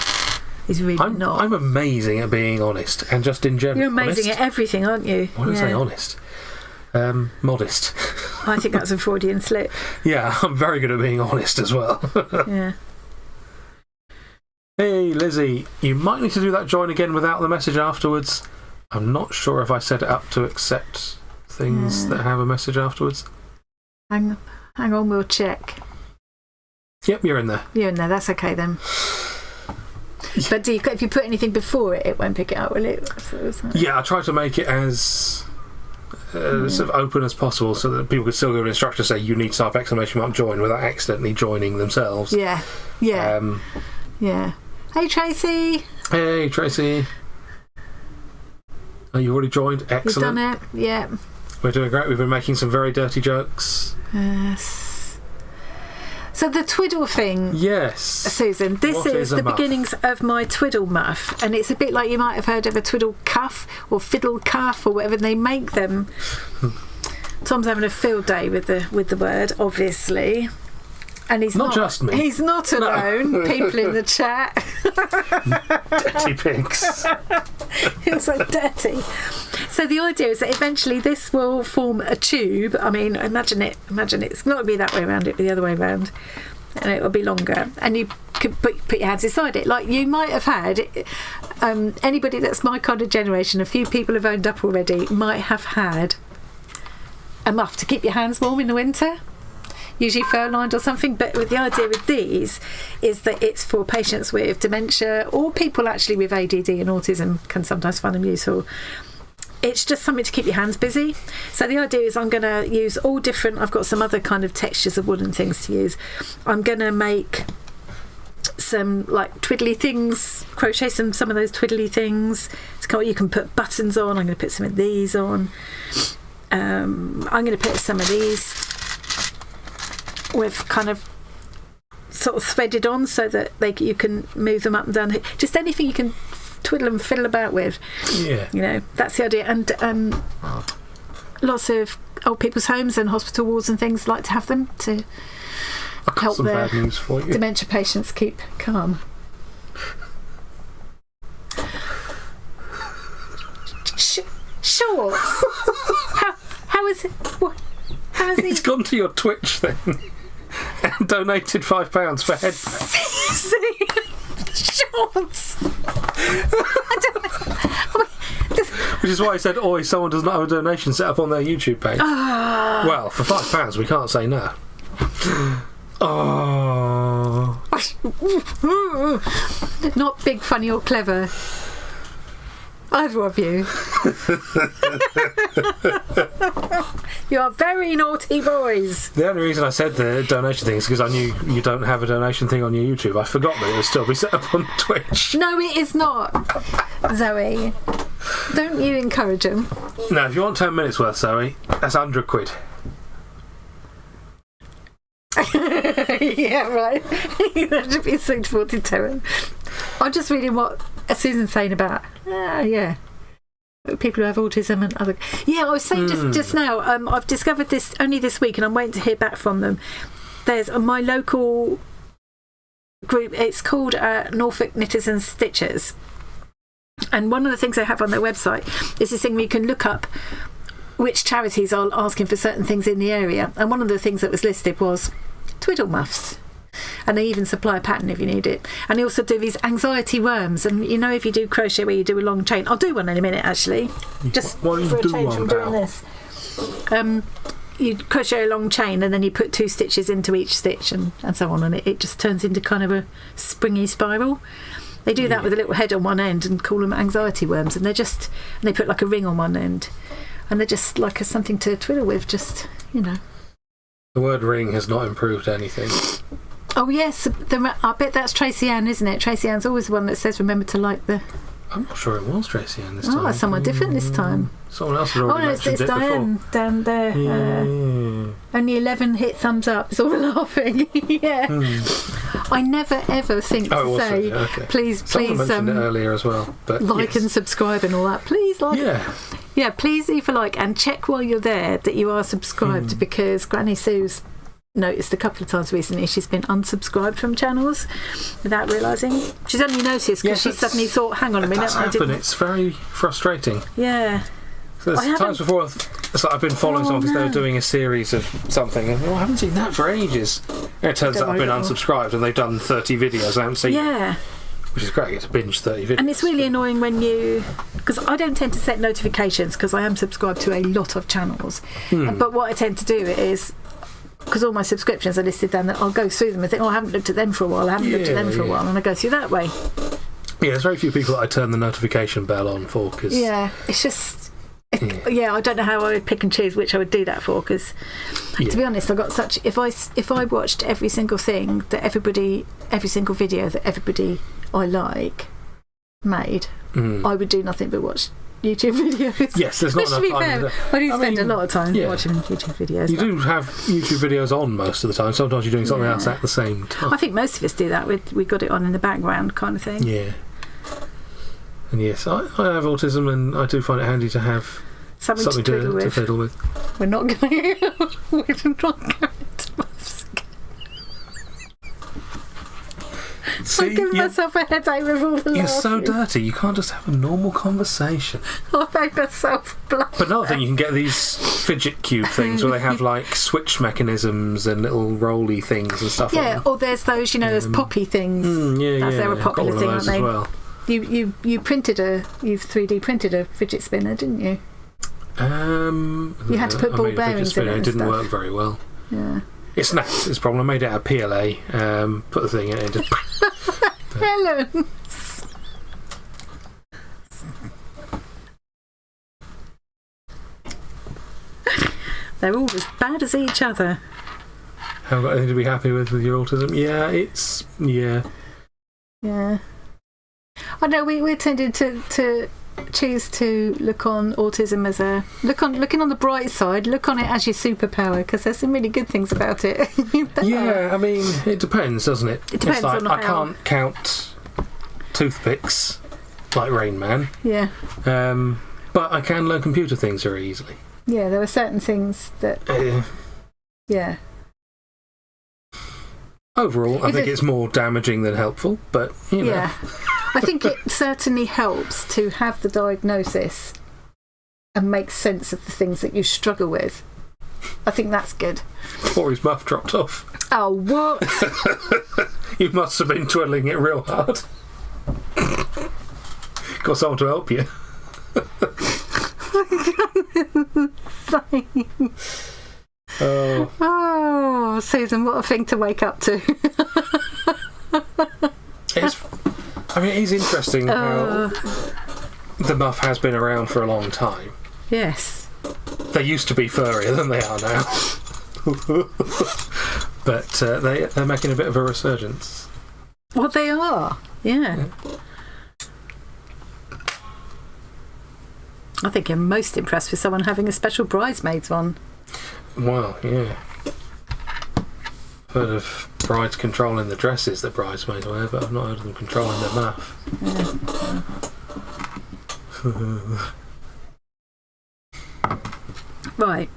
He's really not. I'm amazing at being honest, and just in general. You're amazing at everything, aren't you? Why don't I say honest? Modest. I think that's a Freudian slip. Yeah, I'm very good at being honest as well. Yeah. Hey, Lizzie, you might need to do that join again without the message afterwards. I'm not sure if I set it up to accept things that have a message afterwards. Hang on, we'll check. Yep, you're in there. You're in there, that's okay then. But if you put anything before it, it won't pick it up, will it? Yeah, I try to make it as sort of open as possible so that people could still give an instruction to say you need to type exclamation mark join without accidentally joining themselves. Yeah. Hey, Tracy. Hey, Tracy. Oh, you already joined? Excellent. You've done it, yeah. We're doing great. We've been making some very dirty jokes. Yes. So the twiddle thing, yes, Susan, this is the beginnings of my twiddle muff, and it's a bit like you might have heard of a twiddle cuff or fiddle cuff or whatever they make them. Tom's having a field day with the word, obviously. And he's not just me. He's not alone. No. People in the chat. Dirty pigs. It's so dirty. So the idea is that eventually this will form a tube. I mean, imagine it's not going to be that way around, it'll be the other way around. And it will be longer. And you could put your hands inside it. Like you might have had, anybody that's my kind of generation, a few people have owned up already, might have had a muff to keep your hands warm in the winter. Usually fur-lined or something, but the idea with these is that it's for patients with dementia or people actually with ADD and autism can sometimes find them useful. It's just something to keep your hands busy. So the idea is I'm going to use all different, I've got some other kind of textures of woolen things to use. I'm going to make some like twiddly things, crochet some of those twiddly things. You can put buttons on. I'm going to put some of these on. I'm going to put some of these with kind of sort of threaded on so that you can move them up and down. Just anything you can twiddle and fiddle about with. Yeah. You know, that's the idea. And lots of old people's homes and hospital wards and things like to have them to help some their bad news for you. dementia patients keep calm. Shorts. How is it? How is He's gone to your Twitch thing and donated £5 for headphones. Shorts. Which is why I said, "Oi, someone does not have a donation set up on their YouTube page." Well, for £5, we can't say no. Oh. Not big, funny, or clever. Either of you. You are very naughty boys. The only reason I said the donation thing is because I knew you don't have a donation thing on your YouTube. I forgot that it would still be set up on Twitch. No, it is not, Zoe. Don't you encourage him. No, if you want 10 minutes worth, Zoe, that's £100. Yeah, right. That should be suitable to Terry. I'm just reading what Susan's saying about people who have autism and other. Yeah, I was saying just now. I've discovered this only this week, and I'm waiting to hear back from them. There's my local group. It's called Norfolk Knitters and Stitchers, and one of the things they have on their website is this thing where you can look up which charities are asking for certain things in the area, and one of the things that was listed was Twiddle Muffs. And they even supply a pattern if you need it. And they also do these anxiety worms. And you know, if you do crochet where you do a long chain, I'll do one in a minute actually. Just for a change from doing this. You crochet a long chain and then you put 2 stitches into each stitch and so on, and it just turns into kind of a springy spiral. They do that with a little head on one end and call them anxiety worms, and they put like a ring on one end, and they're just like something to twiddle with, just, you know. The word ring has not improved anything. Oh yes, I bet that's Tracy Ann, isn't it? Tracy Ann's always the one that says remember to like the... I'm not sure it was Tracy Ann this time. Oh, someone different this time. Someone else had already mentioned it's Diane before. Down there. Yeah. Only 11 hit thumbs up. It's all laughing. Yeah. I never ever think to say, okay. please, someone mentioned it earlier as well. But like and subscribe and all that. Please like. Yeah, please leave a like and check while you're there that you are subscribed, because Granny Sue's noticed a couple of times recently she's been unsubscribed from channels without realising. She's only noticed because she suddenly thought, hang on a minute. That's happened. It's very frustrating. Yeah. So there's times before it's like I've been following someone because they were doing a series of something and I haven't seen that for ages. And it turns out I've been unsubscribed and they've done 30 videos I haven't seen. Yeah. Which is great, you get to binge 30 videos. And it's really annoying when because I don't tend to set notifications because I am subscribed to a lot of channels. But what I tend to do is, because all my subscriptions are listed down, that I'll go through them and think, I haven't looked at them for a while, a while, and I go through that way. Yeah, there's very few people that I turn the notification bell on for, because... Yeah, it's just... I don't know how I would pick and choose which I would do that for, because to be honest, I got such... If I watched every single thing that every single video that everybody I like made, I would do nothing but watch YouTube videos. Yes, there's not enough time. I do spend a lot of time watching YouTube videos. You do have YouTube videos on most of the time. Sometimes you're doing something else at the same time. I think most of us do that. We got it on in the background kind of thing. Yeah. And yes, I have autism, and I do find it handy to have something to fiddle with. We're not going to Muffs again. See, I'm giving myself a headache with all the laughing. You're so dirty, you can't just have a normal conversation. I made myself blush. But another thing, you can get these fidget cube things where they have like switch mechanisms and little rolly things and stuff like that. Yeah, or there's those, there's poppy things. They're a popular thing, aren't they? Well. You 3D printed a fidget spinner, didn't you? You had to put ball bearings in it. It didn't work very well. Yeah. It snapped. It's a problem. I made it out of PLA. Put the thing in it and just... Helens. They're all as bad as each other. Haven't got anything to be happy with your autism? Yeah, it's... Yeah. Yeah. I know we tended to choose to look on autism as looking on the bright side, look on it as your superpower, because there's some really good things about it. Yeah, I mean, it depends, doesn't it? It depends on I can't count toothpicks like Rain Man. Yeah. But I can learn computer things very easily. Yeah, there are certain things that... yeah. Overall, I think it's more damaging than helpful, but, you know. Yeah. I think it certainly helps to have the diagnosis and make sense of the things that you struggle with. I think that's good. Or his muff dropped off. Oh, what? You must have been twiddling it real hard. Got someone to help you. Oh, Susan, what a thing to wake up to. It is interesting how the muff has been around for a long time. Yes. They used to be furrier than they are now. But they're making a bit of a resurgence. Well, they are. Yeah. I think I'm most impressed with someone having a special bridesmaids one. Wow, yeah. Heard of brides controlling the dresses that bridesmaids wear, but I've not heard of them controlling their muff. Yeah. Right.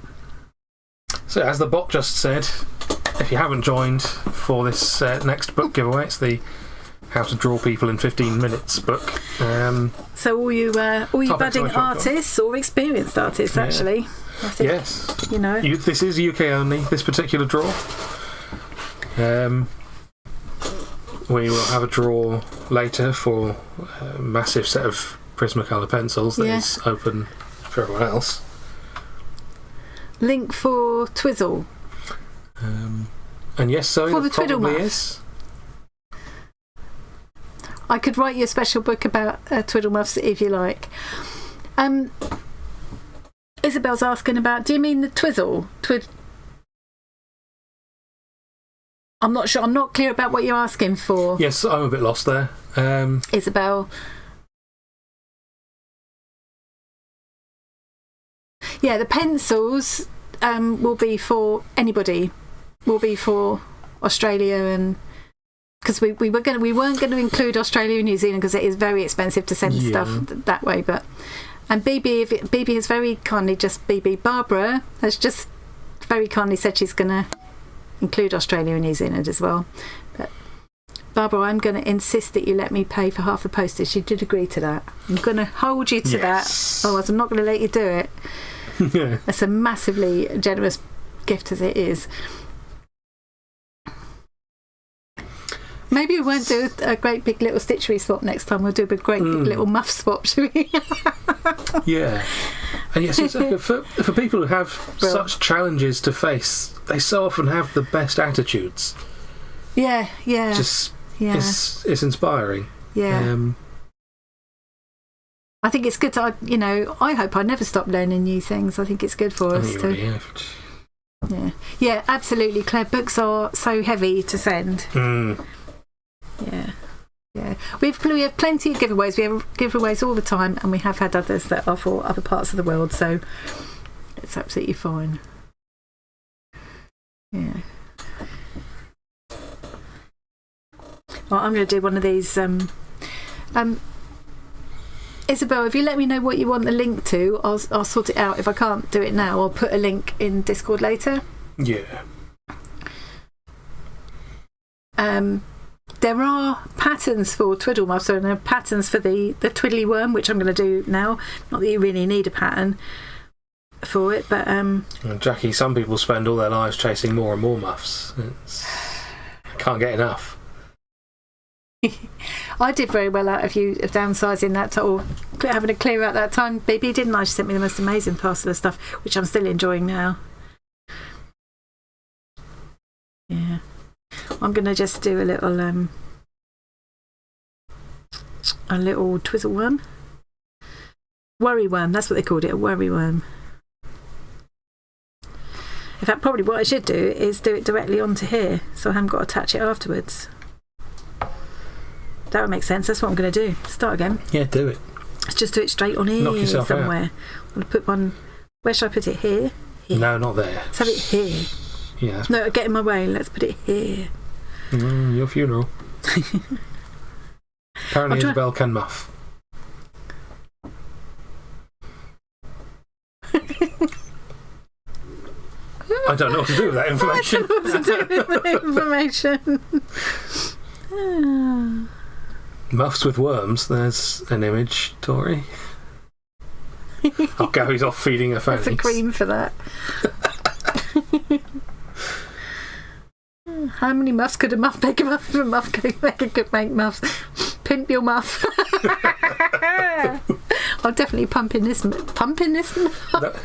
So, as the bot just said, if you haven't joined for this next book giveaway, it's the How to Draw People in 15 Minutes book. So all you budding artists or experienced artists, actually. I think, yes. You know. This is UK only, this particular draw. We will have a draw later for a massive set of Prismacolor pencils that is open for everyone else. Link for Twizzle. And yes, so for the Twiddle Muffs. Is. I could write you a special book about Twiddle Muffs if you like. Isabel's asking about, do you mean the Twizzle? I'm not sure. I'm not clear about what you're asking for. Yes, I'm a bit lost there. Isabel. Yeah, the pencils will be for anybody. Will be for Australia, and because we weren't going to include Australia and New Zealand because it is very expensive to send stuff that way. But BB has very kindly Barbara has just very kindly said she's going to include Australia and New Zealand as well. But Barbara, I'm going to insist that you let me pay for half the postage. She did agree to that. I'm going to hold you to that. Otherwise, I'm not going to let you do it. Yeah. It's a massively generous gift as it is. Maybe we won't do a great big little stitchery swap next time. We'll do a great big little muff swap, should we? Yeah. And yes, it's like for people who have such challenges to face, they so often have the best attitudes. Yeah. It's inspiring. Yeah. I think it's good to, I hope I never stop learning new things. I think it's good for us to. Yeah, absolutely, Claire. Books are so heavy to send. Yeah. We have plenty of giveaways. We have giveaways all the time, and we have had others that are for other parts of the world, so it's absolutely fine. Yeah. Well, I'm going to do one of these. Isabel, if you let me know what you want the link to, I'll sort it out. If I can't do it now, I'll put a link in Discord later. Yeah. There are patterns for Twiddle Muffs, so there are patterns for the Twiddly Worm, which I'm going to do now. Not that you really need a pattern for it, but... Jackie, some people spend all their lives chasing more and more muffs. I can't get enough. I did very well out of you downsizing that, or having to clear out that time, baby, didn't I? She sent me the most amazing parcel of stuff, which I'm still enjoying now. Yeah. I'm going to just do a little twizzle worm. Worry worm, that's what they called it, a worry worm. In fact, probably what I should do is do it directly onto here, so I haven't got to attach it afterwards. That would make sense. That's what I'm going to do. Start again. Yeah, do it. Let's just do it straight on here. Knock yourself somewhere. out. I'm going to put one. Where should I put it? Here? No, not there. Let's have it here. Yeah. No, get in my way. Let's put it here. Your funeral. Apparently Isabel can muff. I don't know what to do with that information. I don't know what to do with that information. Muffs with worms. There's an image, Tori. Oh, Gary's off feeding her fannies. That's a cream for that. How many muffs could a muff make? A muff if a muff could make muffs. Pimp your muff. I'll definitely pump in this muff.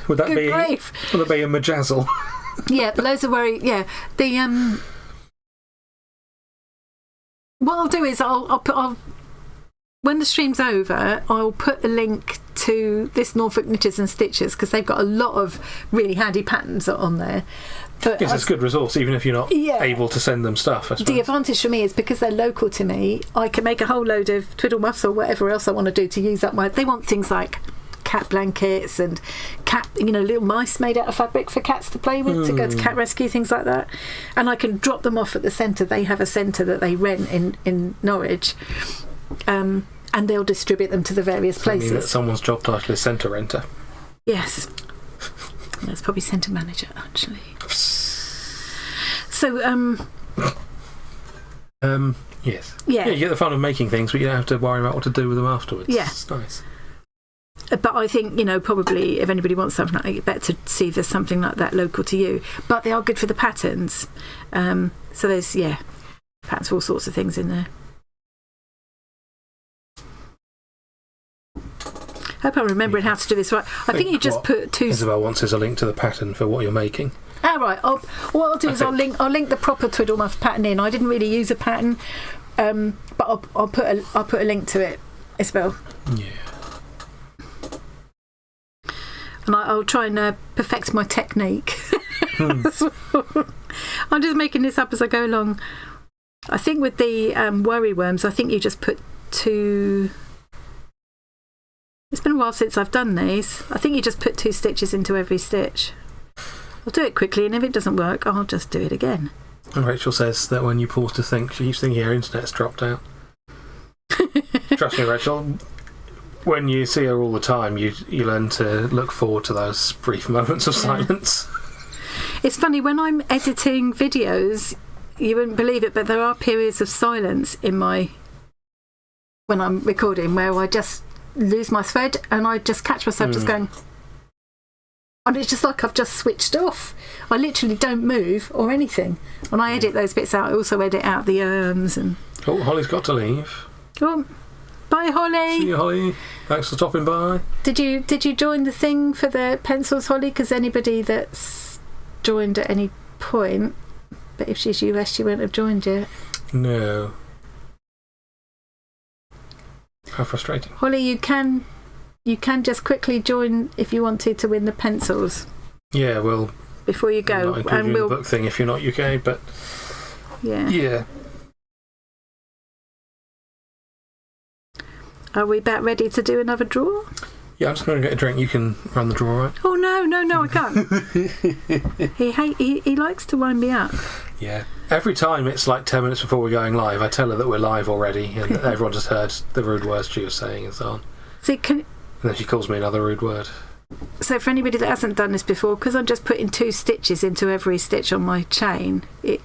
Would that be a majazzle? Yeah, loads of worry. Yeah, the what I'll do is I'll when the stream's over, I'll put a link to this Norfolk Knitters and Stitchers because they've got a lot of really handy patterns on there. But yes, it's a good resource, even if you're not able to send them stuff. I suppose. The advantage for me is because they're local to me, I can make a whole load of Twiddle Muffs or whatever else I want to do to use up my. They want things like cat blankets and cat, little mice made out of fabric for cats to play with to go to cat rescue, things like that. And I can drop them off at the centre. They have a centre that they rent in Norwich. And they'll distribute them to the various places. I mean that someone's job title is centre renter. Yes. That's probably centre manager, actually. So, yes. Yeah, you get the fun of making things, but you don't have to worry about what to do with them afterwards. Yeah. It's nice. But I think, probably if anybody wants something like that, better to see if there's something like that local to you. But they are good for the patterns. So there's, patterns for all sorts of things in there. I hope I'm remembering how to do this right. I think you just put two. Isabel wants is a link to the pattern for what you're making. Ah, right. What I'll do is I'll link the proper Twiddle Muff pattern in. I didn't really use a pattern, but I'll put a link to it, Isabel. Yeah. And I'll try and perfect my technique. I'm just making this up as I go along. I think with the worry worms, I think you just put two. It's been a while since I've done these. I think you just put 2 stitches into every stitch. I'll do it quickly, and if it doesn't work, I'll just do it again. And Rachel says that when you pause to think, she keeps thinking her internet's dropped out. Trust me, Rachel, when you see her all the time, you learn to look forward to those brief moments of silence. It's funny, when I'm editing videos, you wouldn't believe it, but there are periods of silence when I'm recording where I just lose my thread and I just catch myself just going, and it's just like I've just switched off. I literally don't move or anything. When I edit those bits out, I also edit out the and. Oh, Holly's got to leave. Oh, bye, Holly. See you, Holly. Thanks for stopping by. Did you join the thing for the pencils, Holly? Because anybody that's joined at any point, but if she's US, she won't have joined yet. No. How frustrating. Holly, you can just quickly join if you want to win the pencils. Yeah, well, before you go, and we'll the book thing if you're not UK, but yeah. Are we about ready to do another draw? Yeah, I'm just going to get a drink. You can run the draw, right? Oh no, I can't. He likes to wind me up. Yeah. Every time it's like 10 minutes before we're going live, I tell her that we're live already, and that everyone just heard the rude words she was saying and so on. And then she calls me another rude word. So for anybody that hasn't done this before, because I'm just putting 2 stitches into every stitch on my chain, it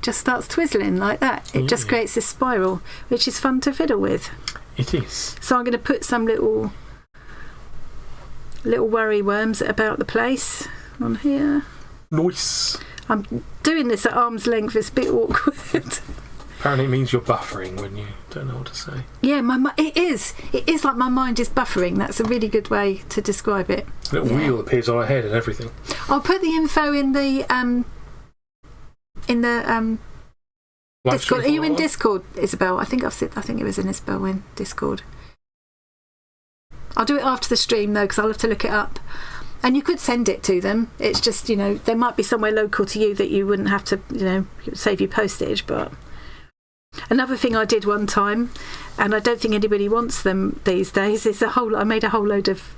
just starts twizzling like that. It just creates this spiral, which is fun to fiddle with. It is. So I'm going to put some little worry worms about the place on here. Nice. I'm doing this at arm's length. It's a bit awkward. Apparently it means you're buffering when you don't know what to say. Yeah, it is. It is like my mind is buffering. That's a really good way to describe it. A little wheel appears on her head and everything. I'll put the info in the Discord. Are you in Discord, Isabel? I think it was in Isabel in Discord. I'll do it after the stream though, because I'll have to look it up. And you could send it to them. It's just, there might be somewhere local to you that you wouldn't have to, save you postage, but Another thing I did one time, and I don't think anybody wants them these days, is I made a whole load of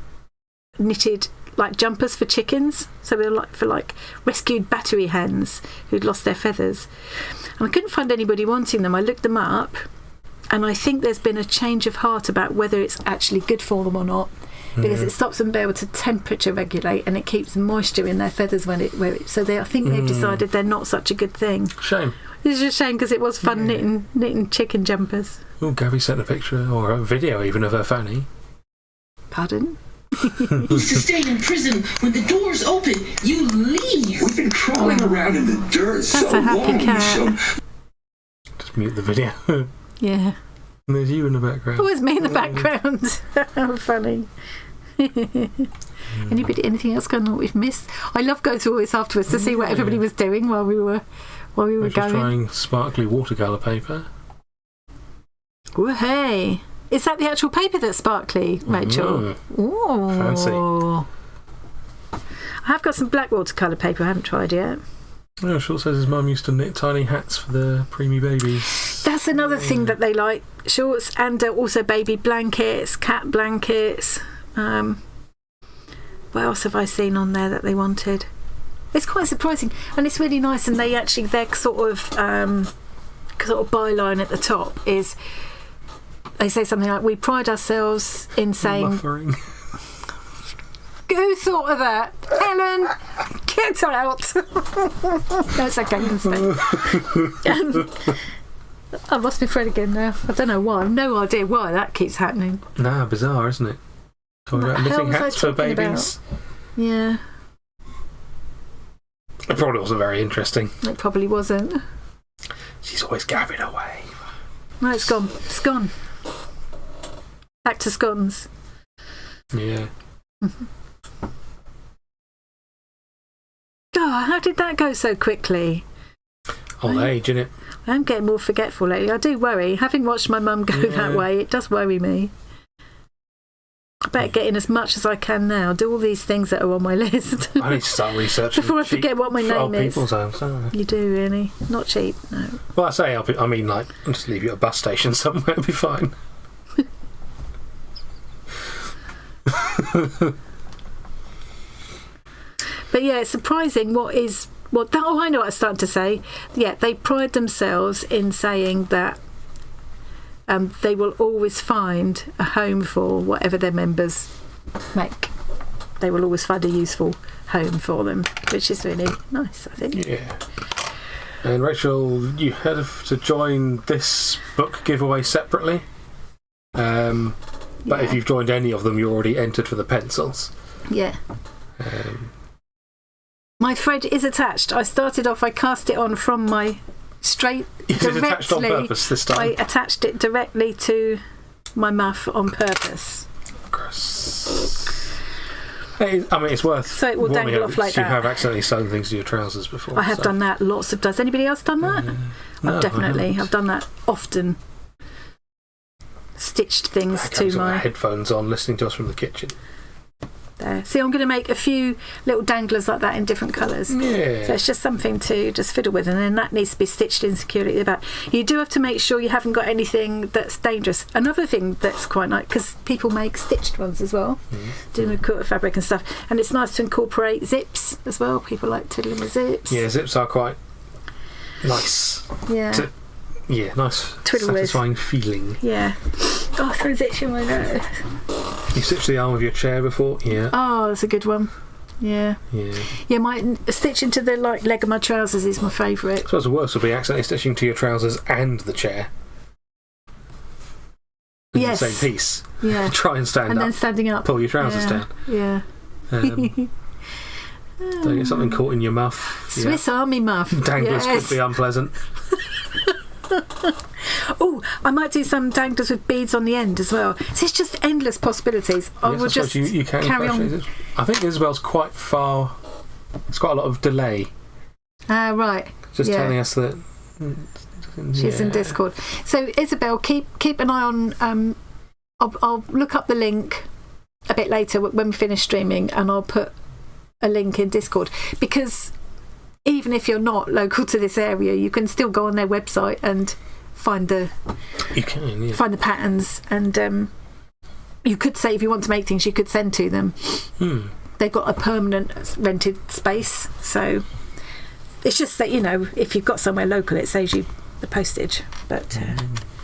knitted like jumpers for chickens. So they were like for like rescued battery hens who'd lost their feathers. And I couldn't find anybody wanting them. I looked them up, and I think there's been a change of heart about whether it's actually good for them or not, because it stops them being able to temperature regulate, and it keeps moisture in their feathers I think they've decided they're not such a good thing. Shame. It's just a shame because it was fun knitting chicken jumpers. Oh, Gabby sent a picture or a video even of her fanny. Pardon? Used to stay in prison. When the doors open, you leave. We've been crawling around in the dirt That's so a happy long. cat. Just mute the video. Yeah. And there's you in the background. Always me in the background. How funny. Anything else going on we've missed? I love going through all this afterwards to see what everybody was doing while we were going. Trying sparkly watercolour paper. Oh, hey. Is that the actual paper that's sparkly, Rachel? Oh, fancy. I have got some black watercolour paper I haven't tried yet. Oh, Short says his mum used to knit tiny hats for the preemie babies. That's another thing that they like. Shorts and also baby blankets, cat blankets. What else have I seen on there that they wanted? It's quite surprising, and it's really nice. And their sort of byline at the top is they say something like, "We pride ourselves in saying." Muffering. Who thought of that? Helen, get out. No, it's okay, you can stay. I've lost my thread again now. I don't know why. I've no idea why that keeps happening. Nah, bizarre, isn't it? Talking about knitting hats for babies. Yeah. It probably wasn't very interesting. It probably wasn't. She's always gabbing away. No, it's gone. It's gone. Back to scones. Yeah. Oh, how did that go so quickly? Old age, innit? I'm getting more forgetful lately. I do worry. Having watched my mum go that way, it does worry me. I better get in as much as I can now. Do all these things that are on my list. I need to start researching before I forget what my name is. People's homes, don't I? You do, really. Not cheap, no. Well, I mean, like, I'll just leave you at a bus station somewhere, it'll be fine. But yeah, it's surprising I know what I started to say. Yeah, they pride themselves in saying that they will always find a home for whatever their members make. They will always find a useful home for them, which is really nice, I think. Yeah. And Rachel, you had to join this book giveaway separately. But if you've joined any of them, you're already entered for the pencils. Yeah. My thread is attached. I started off, I cast it on from my straight Is it attached on purpose this time? I attached it directly to my muff on purpose. Gross. It's worth. So it will dangle off like that. You have accidentally sewn things to your trousers before. I have done that lots of times. Anybody else done that? No, I've done that often. Stitched things to my headphones on, listening to us from the kitchen. There. See, I'm going to make a few little danglers like that in different colours. Yeah. So it's just something to just fiddle with, and then that needs to be stitched in securely at the back. You do have to make sure you haven't got anything that's dangerous. Another thing that's quite nice, because people make stitched ones as well, doing a quarter fabric and stuff, and it's nice to incorporate zips as well. People like twiddling with zips. Yeah, zips are quite nice. Yeah. Nice, twiddle satisfying feeling. Yeah. Oh, throws itch in my nose. You stitched the arm of your chair before? Yeah. Oh, that's a good one. Yeah. Yeah, my stitching to the leg of my trousers is my favourite. I suppose the worst would be accidentally stitching to your trousers and the chair. In the same piece. Yeah. Try and stand up. And then standing up. Pull your trousers down. Yeah. Don't get something caught in your muff. Swiss Army muff. Danglers could be unpleasant. Oh, I might do some danglers with beads on the end as well. So it's just endless possibilities. I will just you can carry on. I think Isabel's quite far. There's quite a lot of delay. Right. Just telling us that she's in Discord. So Isabel, keep an eye on. I'll look up the link a bit later when we finish streaming, and I'll put a link in Discord, because even if you're not local to this area, you can still go on their website and find the find the patterns, and you could say if you want to make things, you could send to them. They've got a permanent rented space, so it's just that, you know, if you've got somewhere local, it saves you the postage. But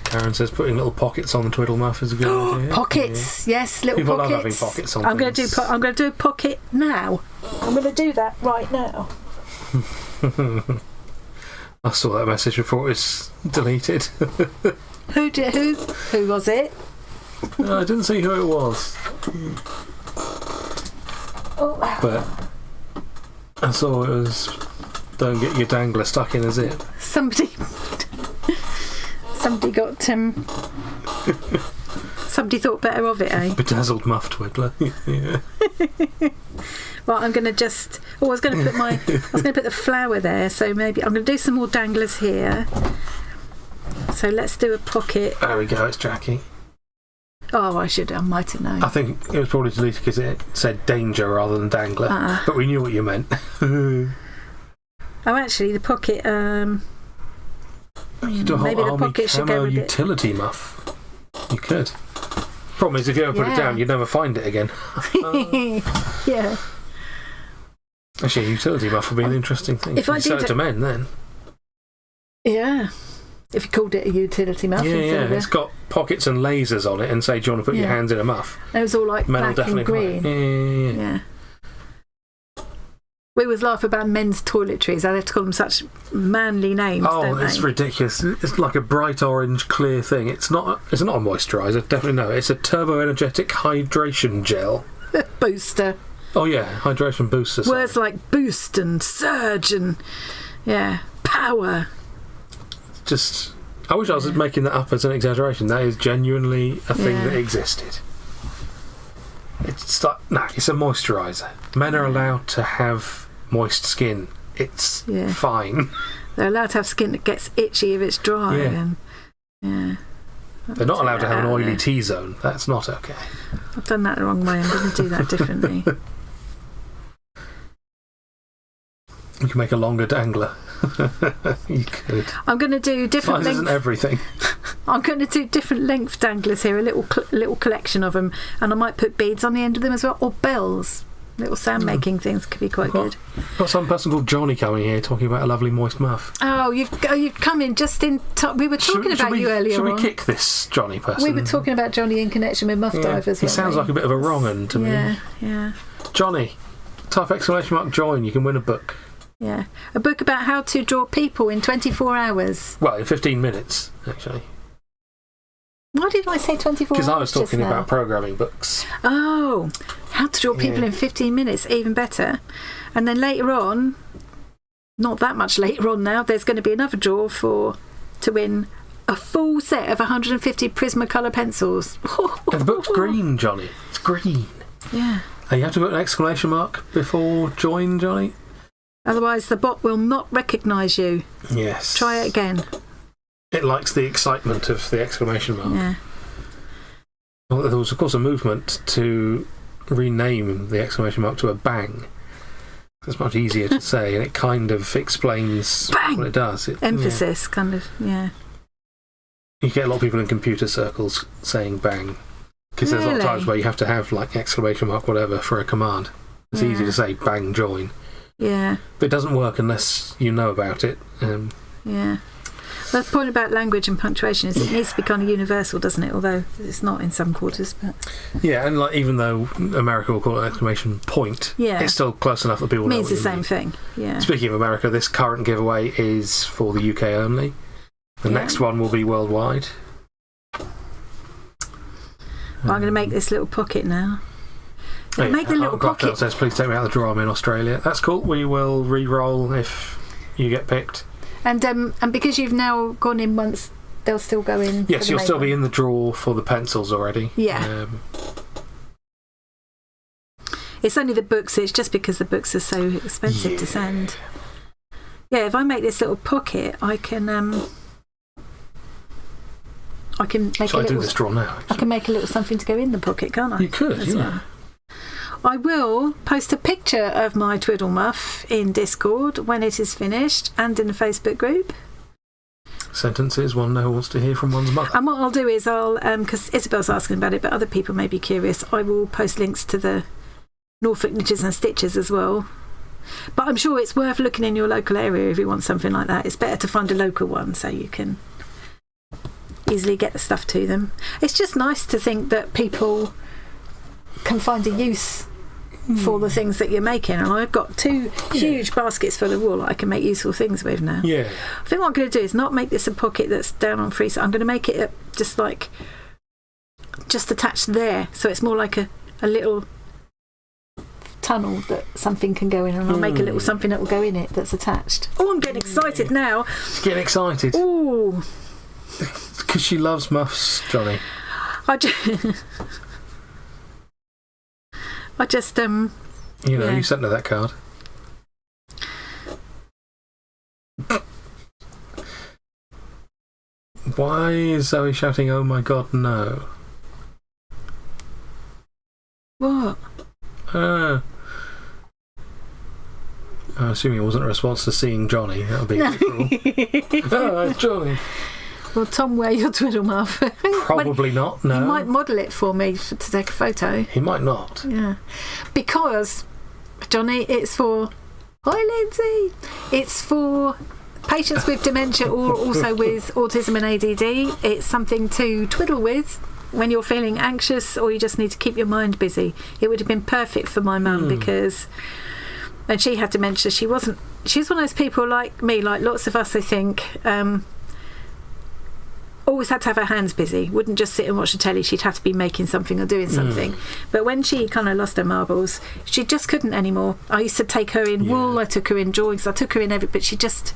Karen says putting little pockets on the Twiddle Muff is a good idea. Pockets, yes, little People pockets. love having pockets on I'm going things. to do a pocket now. I'm going to do that right now. I saw that message before it was deleted. Who was it? I didn't see who it was. But I saw it was don't get your dangler stuck in a zip. Somebody got somebody thought better of it, eh? Bedazzled muff twiddler. Yeah. Well, I'm going to just. I was going to put the flower there, so maybe I'm going to do some more danglers here. So let's do a pocket. There we go. It's Jackie. Oh, I might have known. I think it was probably deleted because it said danger rather than dangler. But we knew what you meant. Oh, actually, the pocket. You do a maybe whole the pocket should go with utility muff. You could. Problem is, if you ever put it down, you'd never find it again. Yeah. Actually, a utility muff would be an interesting thing. If I sell did it to men, then. Yeah. If you called it a utility muff. Yeah, instead of it's got pockets and lasers on it, and say, do you want to put your hands in a muff? It was all like Men black and green. Yeah. We always laugh about men's toiletries. I have to call them such manly names. Oh, it's ridiculous. It's like a bright orange, clear thing. It's not a moisturiser, definitely no. It's a turbo-energetic hydration gel. Booster. Oh, yeah, hydration booster. Words like boost and surge and, power. Just, I wish I was making that up as an exaggeration. That is genuinely a thing that existed. It's like, it's a moisturiser. Men are allowed to have moist skin. It's fine. They're allowed to have skin that gets itchy if it's dry. And, they're not allowed to have an oily T-zone. That's not okay. I've done that the wrong way. I'm going to do that differently. You can make a longer dangler. You could. I'm going to do different length. Isn't everything. I'm going to do different length danglers here, a little collection of them, and I might put beads on the end of them as well, or bells. Little sound making things could be quite good. Got some person called Johnny coming here talking about a lovely moist muff. Oh, you've come in just in time. We were talking about you earlier on. Should we on. kick this Johnny person? We were talking about Johnny in connection with muff divers. He sounds like a bit of a wrong un to me. Yeah. Johnny, type ! join. You can win a book. Yeah, a book about how to draw people in 24 hours. Well, in 15 minutes, actually. Why did I say 24 hours? Because I was talking about programming books. Oh, how to draw people in 15 minutes, even better. And then later on, not that much later on now, there's going to be another draw to win a full set of 150 Prismacolor pencils. And the book's green, Johnny. It's green. Yeah. And you have to put an exclamation mark before join, Johnny. Otherwise, the bot will not recognise you. Yes. Try it again. It likes the excitement of the exclamation mark. Yeah. Well, there was, of course, a movement to rename the exclamation mark to a bang. It's much easier to say, and it kind of explains what it does. Emphasis, kind of, yeah. You get a lot of people in computer circles saying bang. Because there's a lot of times where you have to have, like, exclamation mark whatever for a command. It's easy to say bang join. Yeah. But it doesn't work unless you know about it. Yeah. The point about language and punctuation is it needs to be kind of universal, doesn't it? Although it's not in some quarters. But yeah, and like even though America will call it an exclamation point, it's still close enough that people know means the same thing. Yeah. Speaking of America, this current giveaway is for the UK only. The next one will be worldwide. Well, I'm going to make this little pocket now. Make the little pocket. Says, please take me out of the draw. I'm in Australia. That's cool. We will re-roll if you get picked. And because you've now gone in once, they'll still go in. Yes, you'll still be in the draw for the pencils already. Yeah. It's only the books. It's just because the books are so expensive to send. Yeah, if I make this little pocket, I can make Shall I do this draw now? I can make a little something to go in the pocket, can't I? You could, well. I will post a picture of my Twiddle Muff in Discord when it is finished and in the Facebook group. sentences one never wants to hear from one's mother. And what I'll do is because Isabel's asking about it, but other people may be curious, I will post links to the Norfolk Knitted and Stitches as well. But I'm sure it's worth looking in your local area if you want something like that. It's better to find a local one so you can easily get the stuff to them. It's just nice to think that people can find a use for the things that you're making, and I've got 2 huge baskets full of wool that I can make useful things with now. I think what I'm going to do is not make this a pocket that's down on free, so I'm going to make it just attached there, so it's more like a little tunnel that something can go in, and I'll make a little something that will go in it that's attached. Oh, I'm getting excited now. She's getting excited. Ooh, because she loves muffs, Johnny. You sent her that card. Why is Zoe shouting, "Oh my God, no"? What? I'm assuming it wasn't a response to seeing Johnny. That would be cruel. It's Johnny. Will Tom wear your Twiddle Muff? Probably not, no. He might model it for me to take a photo. He might not. Yeah. Because, Johnny, it's for... Hi, Lindsay! It's for patients with dementia or also with autism and ADD. It's something to twiddle with when you're feeling anxious or you just need to keep your mind busy. It would have been perfect for my mum because when she had dementia, she's one of those people like me, like lots of us, I think... always had to have her hands busy, wouldn't just sit and watch the telly, she'd have to be making something or doing something. But when she kind of lost her marbles, she just couldn't anymore. I used to take her in wool, I took her in drawings, I took her in but she just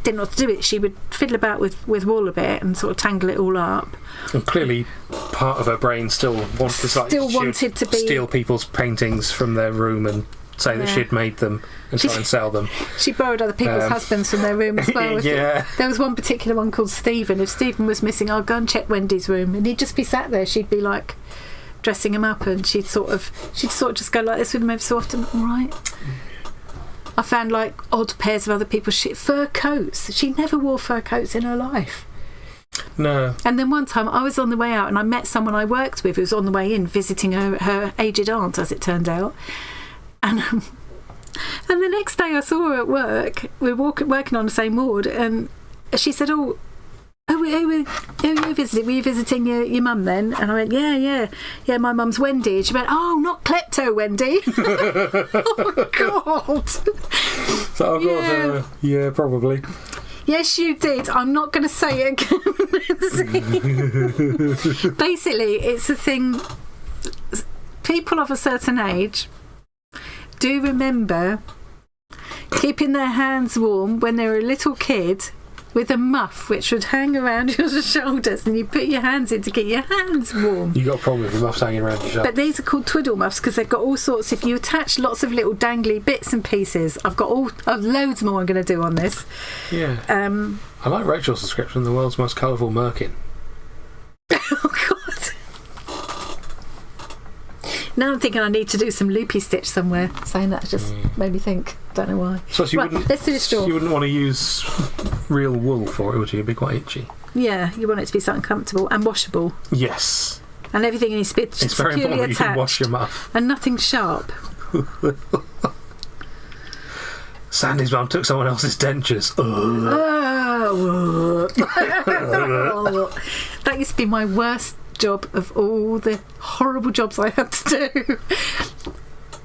didn't know what to do it. She would fiddle about with wool a bit and sort of tangle it all up. And clearly part of her brain still wanted to steal people's paintings from their room and say that she'd made them and try and sell them. She borrowed other people's husbands from their room as well. Yeah. There was one particular one called Stephen. If Stephen was missing, I'd go and check Wendy's room, and he'd just be sat there. She'd be like dressing him up, and she'd sort of just go like this with him every so often. All right. I found like odd pairs of other people's fur coats. She never wore fur coats in her life. No. And then one time I was on the way out, and I met someone I worked with who was on the way in visiting her aged aunt, as it turned out. And the next day I saw her at work. We were working on the same ward, and she said, who were you visiting? Were you visiting your mum then? And I went, yeah, my mum's Wendy. And she went, oh, not Klepto Wendy. Oh, God. Yeah, probably. Yes, you did. I'm not going to say it again. Basically, it's a thing. People of a certain age do remember keeping their hands warm when they were a little kid with a muff which would hang around your shoulders, and you put your hands in to get your hands warm. You got a problem with the muffs hanging around your shoulders. But these are called Twiddle Muffs because they've got all sorts. If you attach lots of little dangly bits and pieces, I've loads more I'm going to do on this. Yeah. I like Rachel's description, the world's most colourful merkin. Oh, God. Now I'm thinking I need to do some loopy stitch somewhere. Saying that just made me think. Don't know why. So let's do the straw. You wouldn't want to use real wool for it, would you? It'd be quite itchy. Yeah, you want it to be something comfortable and washable. Yes. And everything needs to be it's very important that you can wash your muff. And nothing sharp. Sandy's mum took someone else's dentures. That used to be my worst job of all the horrible jobs I had to do.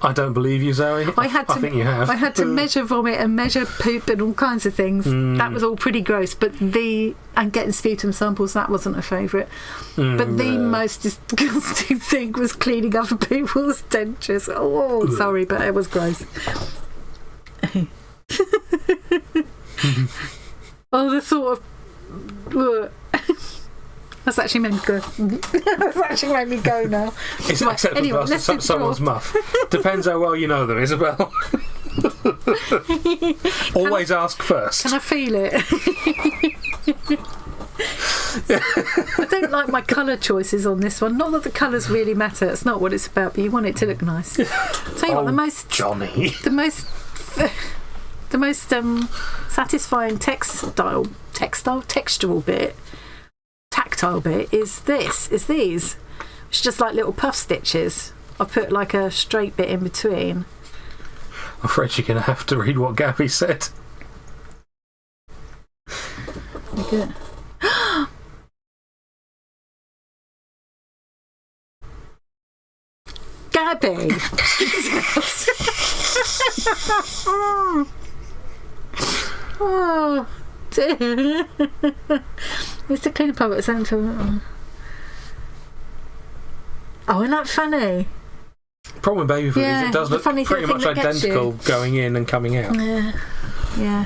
I don't believe you, Zoe. I think you have. I had to measure vomit and measure poop and all kinds of things. That was all pretty gross. But and getting sputum samples, that wasn't a favourite. But the most disgusting thing was cleaning other people's dentures. Oh, sorry, but it was gross. Oh, the thought of... That's actually made me go. That's actually made me go now. It's acceptable to someone's muff. Depends how well you know them, Isabel. Always ask first. Can I feel it? I don't like my colour choices on this one. Not that the colours really matter. It's not what it's about, but you want it to look nice. I'll tell you what, the most Johnny. The most satisfying textile textural bit, tactile bit is these. It's just like little puff stitches. I put like a straight bit in between. I'm afraid you're going to have to read what Gabby said. Good. Gabby! Oh, dear. Mr. Cleaner Puppet sent to. Oh, isn't that funny? Problem with baby food is it does look funny pretty much identical going in and coming out. Yeah.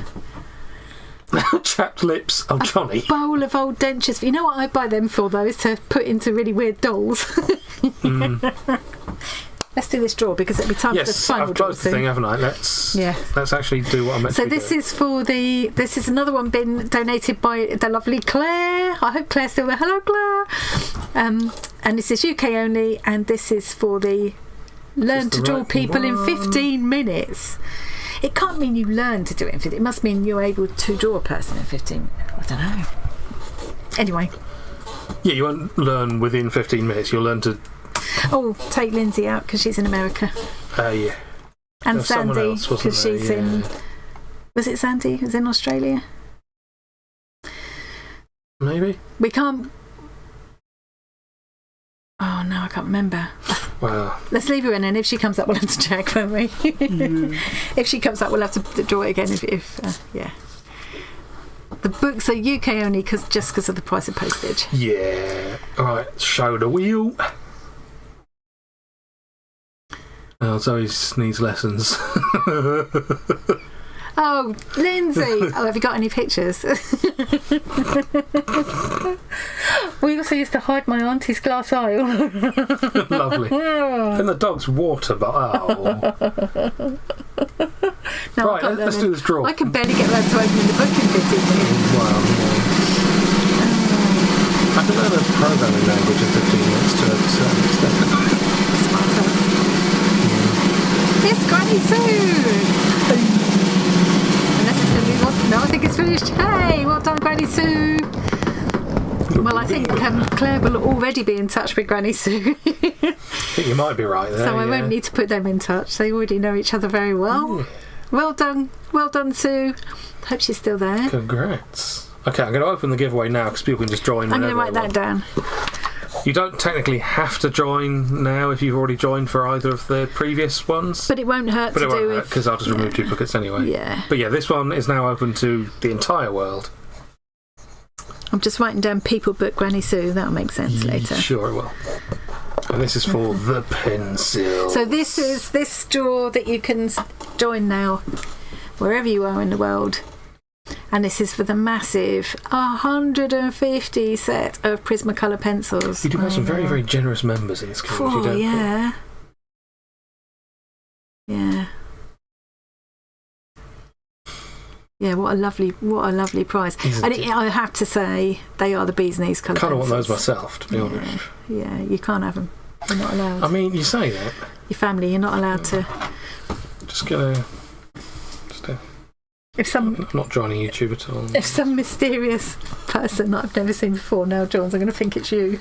Chapped lips. Oh, Johnny. A bowl of old dentures. You know what I buy them for, though, is to put into really weird dolls. Let's do this drawer because it'll be time for the final I've drawer. closed the thing, haven't I? Let's actually do what I'm meant to be doing. This is another one been donated by the lovely Claire. I hope Claire's still there. Hello, Claire. And this is UK only, and this is for the Learn to Draw People in 15 minutes. It can't mean you learn to do it in 15. It must mean you're able to draw a person in 15 minutes. I don't know. Anyway. Yeah, you won't learn within 15 minutes. You'll learn to... Oh, take Lindsay out because she's in America. Yeah. And Sandy because she's in... Was it Sandy who's in Australia? Maybe. We can't... Oh, no, I can't remember. Wow. Let's leave her in, and if she comes up, we'll have to check, won't we? If she comes up, we'll have to draw it again. Yeah. The books are UK only just because of the price of postage. Yeah. All right, show the wheel. Oh, Zoe needs lessons. Oh, Lindsay! Oh, have you got any pictures? We also used to hide my auntie's glass eye. Lovely. And the dog's water bottle. No, right, let's do this draw. I can barely get around to opening the book in 15 minutes. Wow. I can learn a programming language in 15 minutes to a certain extent. Smart ass. It's Granny Sue! Unless it's going to be one. No, I think it's finished. Hey, well done, Granny Sue. Well, I think Claire will already be in touch with Granny Sue. I think you might be right there. So I won't need to put them in touch. They already know each other very well. Ooh. Well done, Sue. Hope she's still there. Congrats. Okay, I'm going to open the giveaway now because people can just join. I'm going to write that down. You don't technically have to join now if you've already joined for either of the previous ones. But it won't hurt because I'll just remove duplicates anyway. Yeah. But yeah, this one is now open to the entire world. I'm just writing down people but Granny Sue. That'll make sense later. Sure it will. And this is for the pencil. So this is this drawer that you can join now wherever you are in the world. And this is for the massive 150 set of Prismacolor pencils. You do have some very, very generous members in this community, don't you? Yeah. Yeah. Yeah, what a lovely prize. And I have to say, they are the bee's knees colour pencils. I kind of want those myself, to be honest. Yeah, you can't have them. You're not allowed. I mean, you say that. Your family, you're not allowed to. Just gonna... I'm not joining YouTube at all. If some mysterious person that I've never seen before now joins, I'm going to think it's you.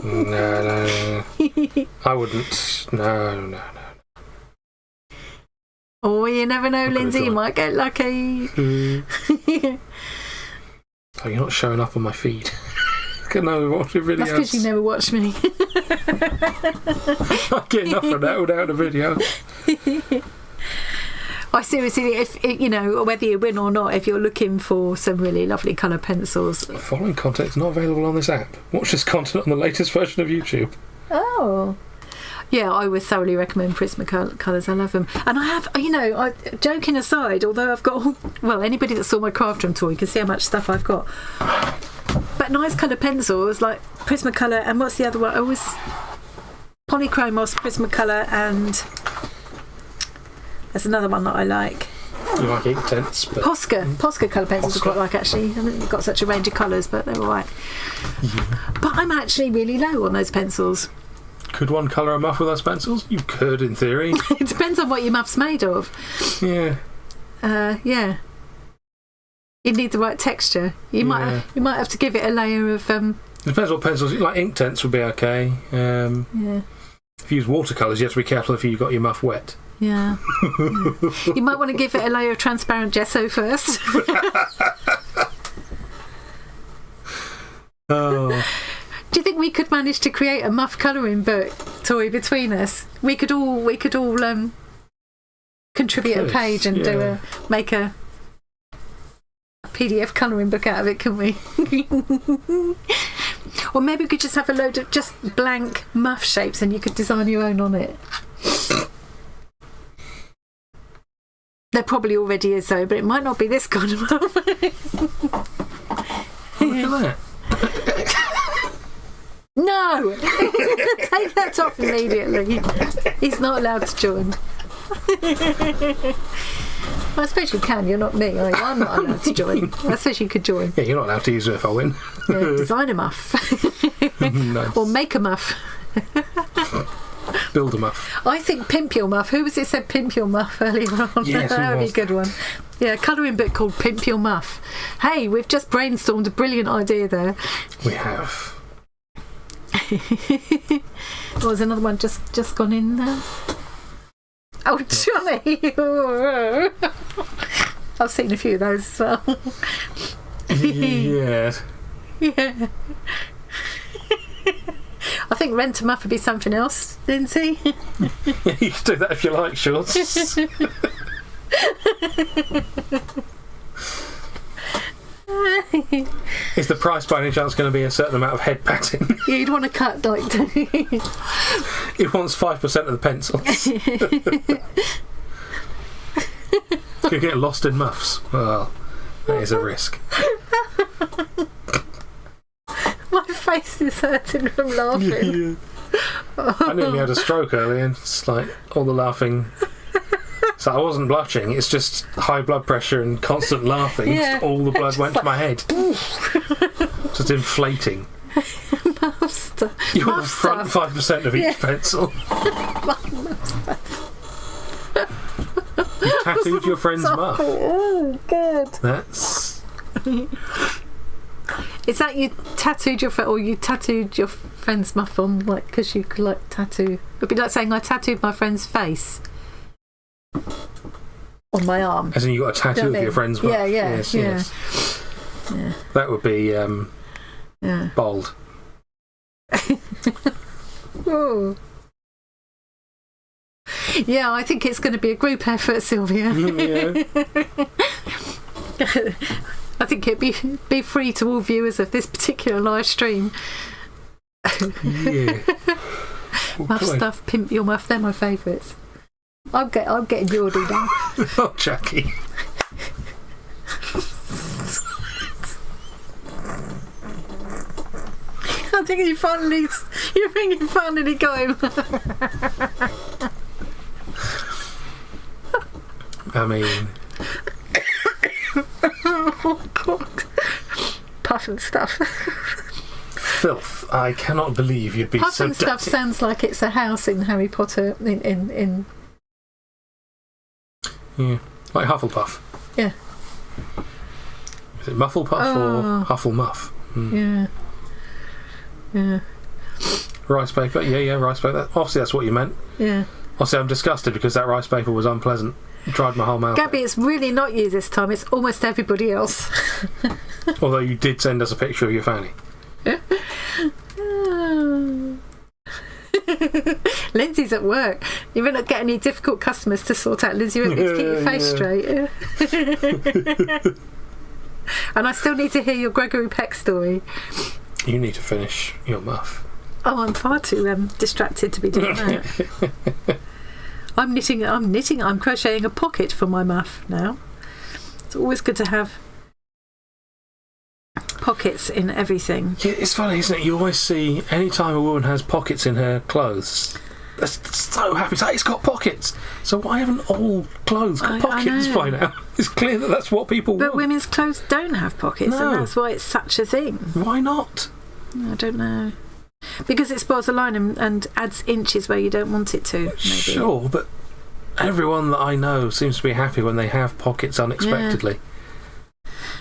No. I wouldn't. No. Oh, you never know, Lindsay. You might get lucky. Oh, you're not showing up on my feed. I never watch your videos. That's because you never watch me. I get enough of that without a video. I seriously, if whether you win or not, if you're looking for some really lovely colour pencils. The following content is not available on this app. Watch this content on the latest version of YouTube. Oh. Yeah, I would thoroughly recommend Prismacolors. I love them. And I have, joking aside, although I've got, anybody that saw my craft room tour, you can see how much stuff I've got. But nice colour pencils like Prismacolor, and what's the other one? Polychromos, Prismacolor, and there's another one that I like. You like Inktense, but... Posca colour pencils I quite like, actually. I haven't got such a range of colours, but they're alright. Yeah. But I'm actually really low on those pencils. Could one colour a muff with those pencils? You could, in theory. It depends on what your muff's made of. Yeah. Yeah. You need the right texture. You might have to give it a layer of. Depends what pencils. Like Inktense would be okay. Yeah. If you use watercolours, you have to be careful if you've got your muff wet. Yeah. You might want to give it a layer of transparent gesso first. Oh. Do you think we could manage to create a muff colouring book toy between us? We could all contribute a page and make a PDF colouring book out of it, couldn't we? Or maybe we could just have a load of just blank muff shapes and you could design your own on it. There probably already is though, but it might not be this kind of muff. Look at that. No! Take that off immediately. He's not allowed to join. Well, I suppose you can. You're not me. I'm not allowed to join. I suppose you could join. Yeah, you're not allowed to use it if I win. Yeah, design a muff. Nice. Or make a muff. Build a muff. I think Pimp Your Muff. Who was it said Pimp Your Muff earlier on? Yes, that would be a good one. Yeah, a colouring book called Pimp Your Muff. Hey, we've just brainstormed a brilliant idea there. We have. What was another one just gone in there? Oh, Johnny! I've seen a few of those as well. Yeah. Yeah. I think Rent a Muff would be something else, Lindsay. You can do that if you like, Shorts. Is the price by any chance going to be a certain amount of head patting? Yeah, you'd want to cut like. It wants 5% of the pencils. Could get lost in muffs. Well, that is a risk. My face is hurting from laughing. I nearly had a stroke earlier, and it's like all the laughing. So I wasn't blushing, it's just high blood pressure and constant laughing. Yeah. All the blood went to my head. Just inflating. Muff stuff. You want the front 5% of each pencil. You tattooed your friend's muff. Oh, good. That's... Is that you tattooed your friend, or you tattooed your friend's muff on, like, because you could, like, tattoo? It'd be like saying I tattooed my friend's face on my arm. As in you got a tattoo of your friend's muff. Yeah. Yes. Yeah. That would be bold. Oh. Yeah, I think it's going to be a group effort, Sylvia. Yeah. I think it'd be free to all viewers of this particular live stream. Yeah. Muff stuff, Pimp Your Muff, they're my favourites. I'm getting Geordie now. Oh, Jackie. I think you finally got him. I mean... Oh, God. Puff and stuff. Filth. I cannot believe you'd be Puff so and stuff dirty. sounds like it's a house in Harry Potter. In Yeah. Like Hufflepuff. Yeah. Is it Mufflepuff or Hufflemuff? Yeah. Rice paper. Yeah, rice paper. Obviously that's what you meant. Yeah. Obviously I'm disgusted because that rice paper was unpleasant. It dried my whole mouth. Gabby, it's really not you this time. It's almost everybody else. Although you did send us a picture of your fanny. Lindsay's at work. You may not get any difficult customers to sort out. Lindsay, you won't need to keep your face straight. And I still need to hear your Gregory Peck story. You need to finish your muff. Oh, I'm far too distracted to be doing that. I'm crocheting a pocket for my muff now. It's always good to have pockets in everything. Yeah, it's funny, isn't it? You always see, any time a woman has pockets in her clothes, they're so happy. It's like, it's got pockets. So why haven't all clothes got pockets by now? It's clear that that's what people want. But women's clothes don't have pockets, and that's why it's such a thing. Why not? I don't know. Because it spoils the line and adds inches where you don't want it to, maybe. Sure, but everyone that I know seems to be happy when they have pockets unexpectedly.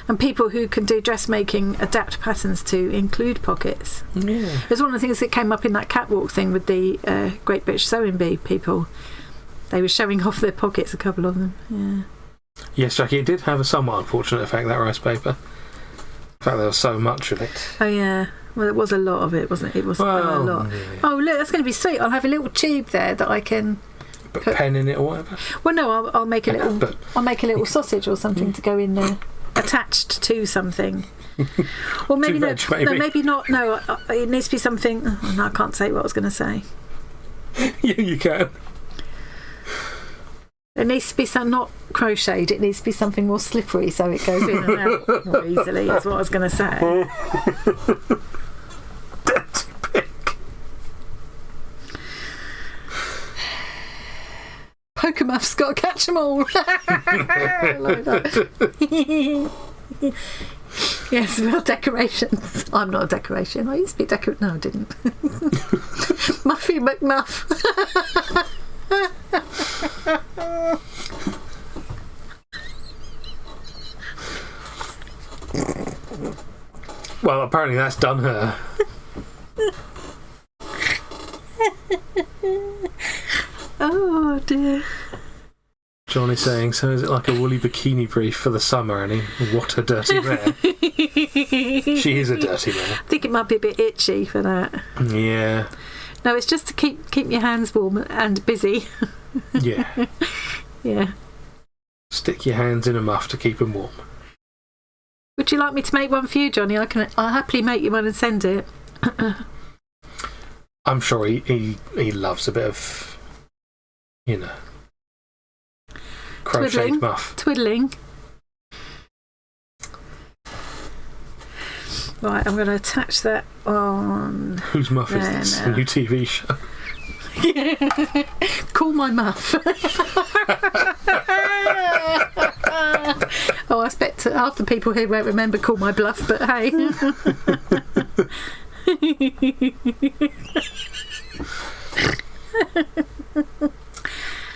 And people who can do dressmaking adapt patterns to include pockets. Yeah. It was one of the things that came up in that catwalk thing with the Great British Sewing Bee people. They were showing off their pockets, a couple of them. Yeah. Yes, Jackie, it did have a somewhat unfortunate effect, that rice paper. In fact, there was so much of it. Oh, yeah. Well, there was a lot of it, wasn't it? It was a lot. Yeah. Oh, look, that's going to be sweet. I'll have a little tube there that I can Put pen in it or whatever. Well, no, I'll make a little. I'll make a little sausage or something to go in there, attached to something. Or maybe no, no, maybe not. No, it needs to be something. Oh, no, I can't say what I was going to say. Yeah, you can. It needs to be not crocheted. It needs to be something more slippery so it goes in and out more easily. Is what I was going to say. Dirty pig. Poker Muffs got to catch them all. I like that. Yes, about decorations. I'm not a decoration. I used to be No, I didn't. Muffy McMuff. Well, apparently that's done her. Oh dear. John is saying, so is it like a woolly bikini brief for the summer, Annie? What a dirty mare. She is a dirty mare. I think it might be a bit itchy for that. Yeah. No, it's just to keep your hands warm and busy. Yeah. Yeah. Stick your hands in a muff to keep them warm. Would you like me to make one for you, Johnny? I'll happily make you one and send it. I'm sure he loves a bit of, you know, crocheted muff. Twiddling. Right, I'm going to attach that on. Whose muff is this? A new TV show? Call my muff. Oh, I expect half the people here won't remember Call My Bluff, but hey.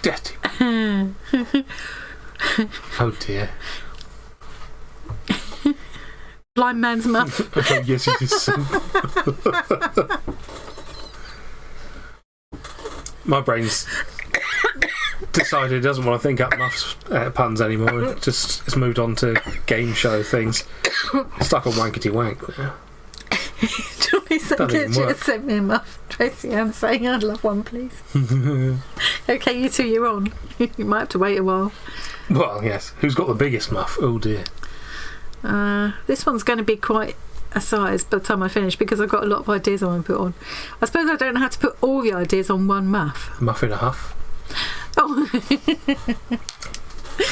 Dirty. Oh dear. Blind man's muff. Oh, yes, it is. My brain's decided it doesn't want to think up muffs puns anymore. It's moved on to game show things. Stuck on wankety wank. Johnny just sent me a muff. Tracy Ann saying I'd love one, please. Okay, you two, you're on. You might have to wait a while. Well, yes. Who's got the biggest muff? Oh dear. This one's going to be quite a size by the time I finish because I've got a lot of ideas I want to put on. I suppose I don't know how to put all the ideas on one muff. Muff in a huff. Oh.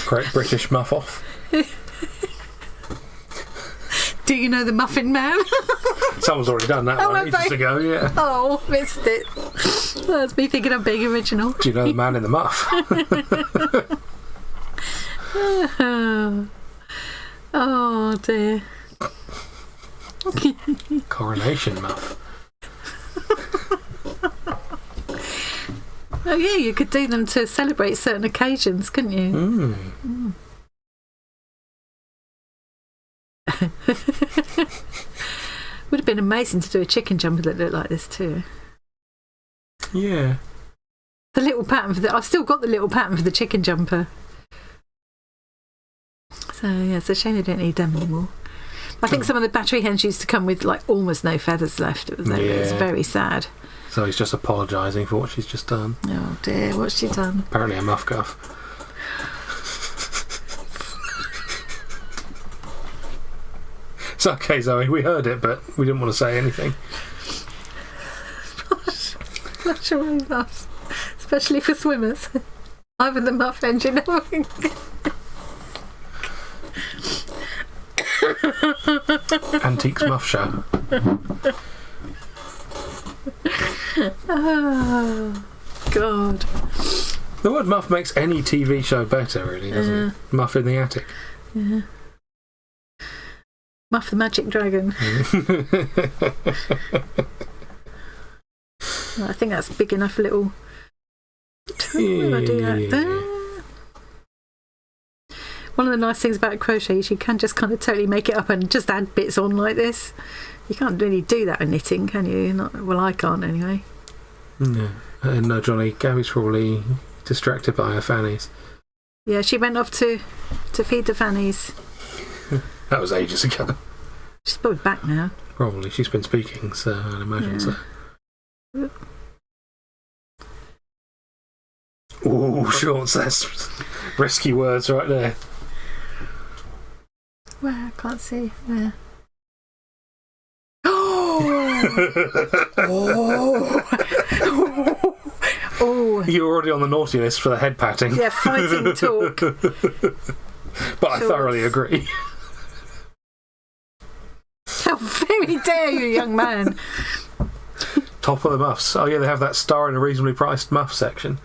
Great British muff off. Do you know the Muffin Man? Someone's already done that one ages ago, yeah. Oh, missed it. That's me thinking I'm being original. Do you know the man in the muff? Oh dear. Coronation muff. Oh yeah, you could do them to celebrate certain occasions, couldn't you? Would have been amazing to do a chicken jumper that looked like this too. Yeah. The little pattern for I've still got the little pattern for the chicken jumper. So yeah, it's a shame they don't need them anymore. I think some of the battery hens used to come with like almost no feathers left. It was very sad. So he's just apologising for what she's just done. Oh dear, what's she done? Apparently a muff cuff. It's okay, Zoe, we heard it, but we didn't want to say anything. Flash away muffs, especially for swimmers. Either the muff engine or Antiques Muff Show. Oh, God. The word muff makes any TV show better, really, doesn't it? Muff in the attic. Yeah. Muff the Magic Dragon. I think that's big enough little. Will I do that there? One of the nice things about crochet is you can just kind of totally make it up and just add bits on like this. You can't really do that in knitting, can you? Well, I can't anyway. No. No, Johnny. Gabby's probably distracted by her fannies. Yeah, she went off to feed the fannies. That was ages ago. She's probably back now. Probably. She's been speaking, so I'd imagine so. Ooh, Sean says risky words right there. Where? I can't see. Where? Oh! You're already on the naughty list for the head patting. Yeah, fighting talk. But I thoroughly agree. How very dare you, young man! Top of the muffs. Oh yeah, they have that star in a reasonably priced muff section.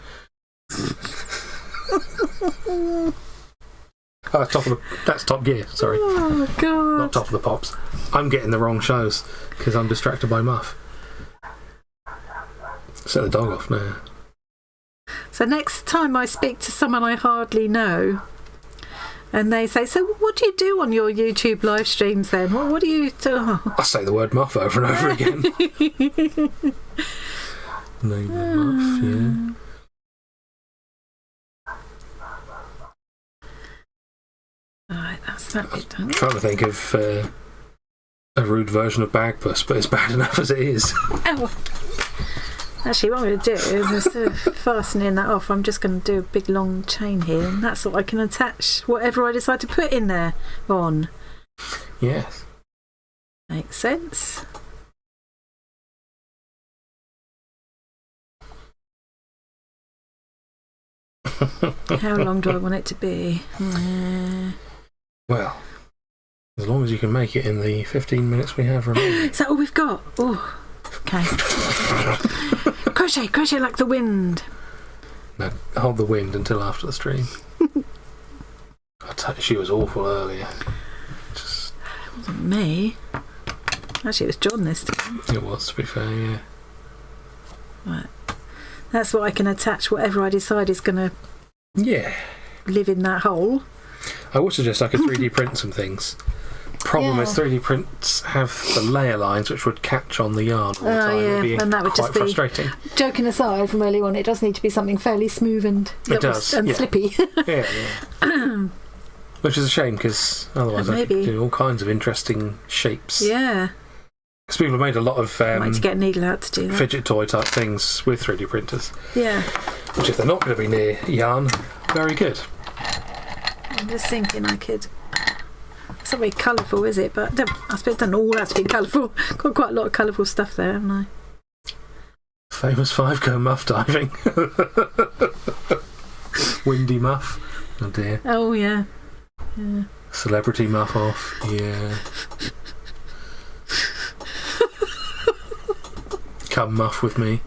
That's Top Gear, sorry. Oh, God. Not Top of the Pops. I'm getting the wrong shows because I'm distracted by Muff. Set the dog off now. So next time I speak to someone I hardly know and they say, so what do you do on your YouTube live streams then? What do you do? Oh. I say the word muff over and over again. Name the muff, yeah. Alright, that's that bit done. I'm trying to think of a rude version of Bagpuss, but it's bad enough as it is. Ow. Actually, what I'm going to do is instead of fastening that off, I'm just going to do a big long chain here, and that's what I can attach whatever I decide to put in there on. Yes. Makes sense. How long do I want it to be? Well, as long as you can make it in the 15 minutes we have remaining. Is that all we've got? Oh, okay. Crochet like the wind. No, hold the wind until after the stream. She was awful earlier. It wasn't me. Actually, it was John this time. It was, to be fair, yeah. Right. That's what I can attach whatever I decide is going to live in that hole. I would suggest I could 3D print some things. Problem is 3D prints have the layer lines which would catch on the yarn all the time. Yeah, It'd be and that would quite just be frustrating. Joking aside from earlier on, it does need to be something fairly smooth and slippy. Yeah. Which is a shame because otherwise I could do all kinds of interesting shapes. Yeah. Because people have made a lot of I might get a needle out to do that. Fidget toy type things with 3D printers. Yeah. Which, if they're not going to be near yarn, very good. I'm just thinking I could. It's not very colourful, is it? But I suppose it doesn't all have to be colourful. Got quite a lot of colourful stuff there, haven't I? Famous 5-go muff diving. Windy muff. Oh dear. Oh yeah. Celebrity muff off. Yeah. Come muff with me.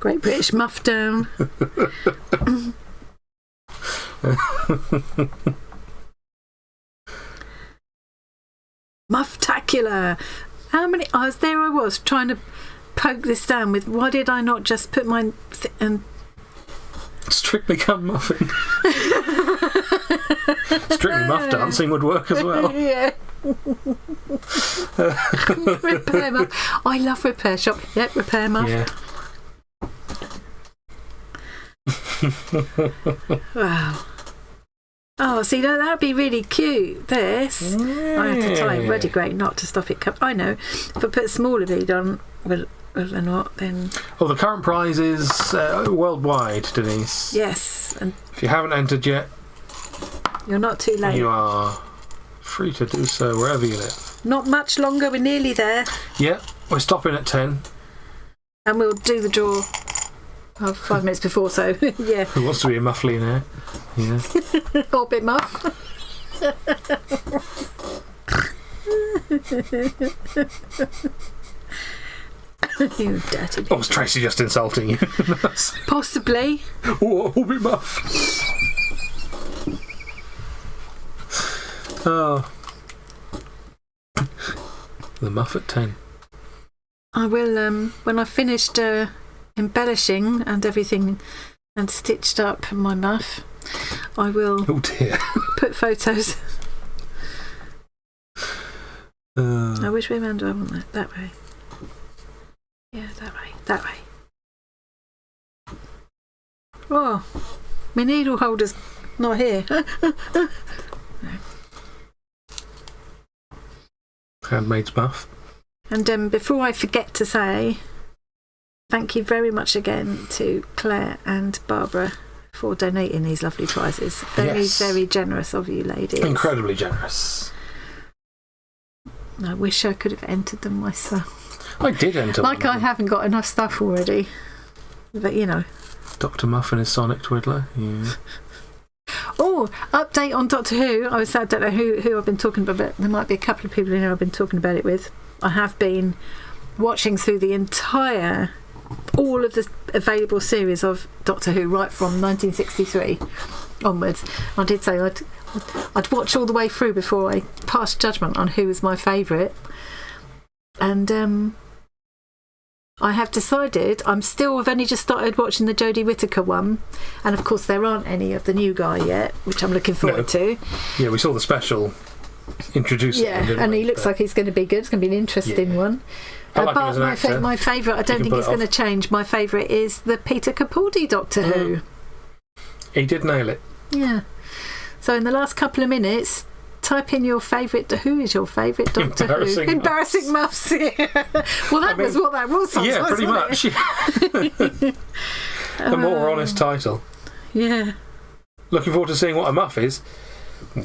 Great British muff down. Mufftacular. How many? I was trying to poke this down with. Why did I not just put my and Strictly come muffing. Strictly muff dancing would work as well. Yeah. Repair muff. I love repair shop. Yep, repair muff. Yeah. Wow. Oh, see, that would be really cute. This. I have to tie a really great knot to stop it I know. If I put a smaller bead on, well, a knot, then. Oh, the current prize is worldwide, Denise. Yes. And if you haven't entered yet, you're not too late. You are free to do so wherever you live. Not much longer. We're nearly there. Yeah, we're stopping at 10. And we'll do the draw 5 minutes before, so yeah. Who wants to be a mufflionaire? Yeah. Orbit muff. You dirty Or was Tracy just insulting you? Possibly. Orbit muff. Oh. The muff at 10. I will, when I've finished embellishing and everything and stitched up my muff. I will Oh dear. put photos. Which way around do I want that? That way. Yeah, that way. That way. Oh, my needle holder's not here. No. Handmaid's muff. And before I forget to say, thank you very much again to Claire and Barbara for donating these lovely prizes. Very, very generous of you ladies. Incredibly generous. I wish I could have entered them myself. I did enter Like one. I haven't got enough stuff already. But, you know. Dr. Muff and his Sonic Twiddler. Yeah. Oh, update on Doctor Who. I don't know who I've been talking about, but there might be a couple of people in here I've been talking about it with. I have been watching through all of the available series of Doctor Who right from 1963 onwards. I did say I'd watch all the way through before I passed judgment on who was my favourite. And I have decided I've only just started watching the Jodie Whittaker one, and of course there aren't any of the new guy yet, which I'm looking forward to. Yeah, we saw the special introducing him, didn't and we? he looks like he's going to be good. It's going to be an interesting one. I like him as an But actor. my favourite, I don't think it's going to change. My favourite is the Peter Capaldi Doctor Who. He did nail it. Yeah. So in the last couple of minutes, type in your favourite. Who is your favourite Doctor Who? Embarrassing Muffs. Well, that was what that was. Yeah, pretty much. The more honest title. Yeah. Looking forward to seeing what a muff is.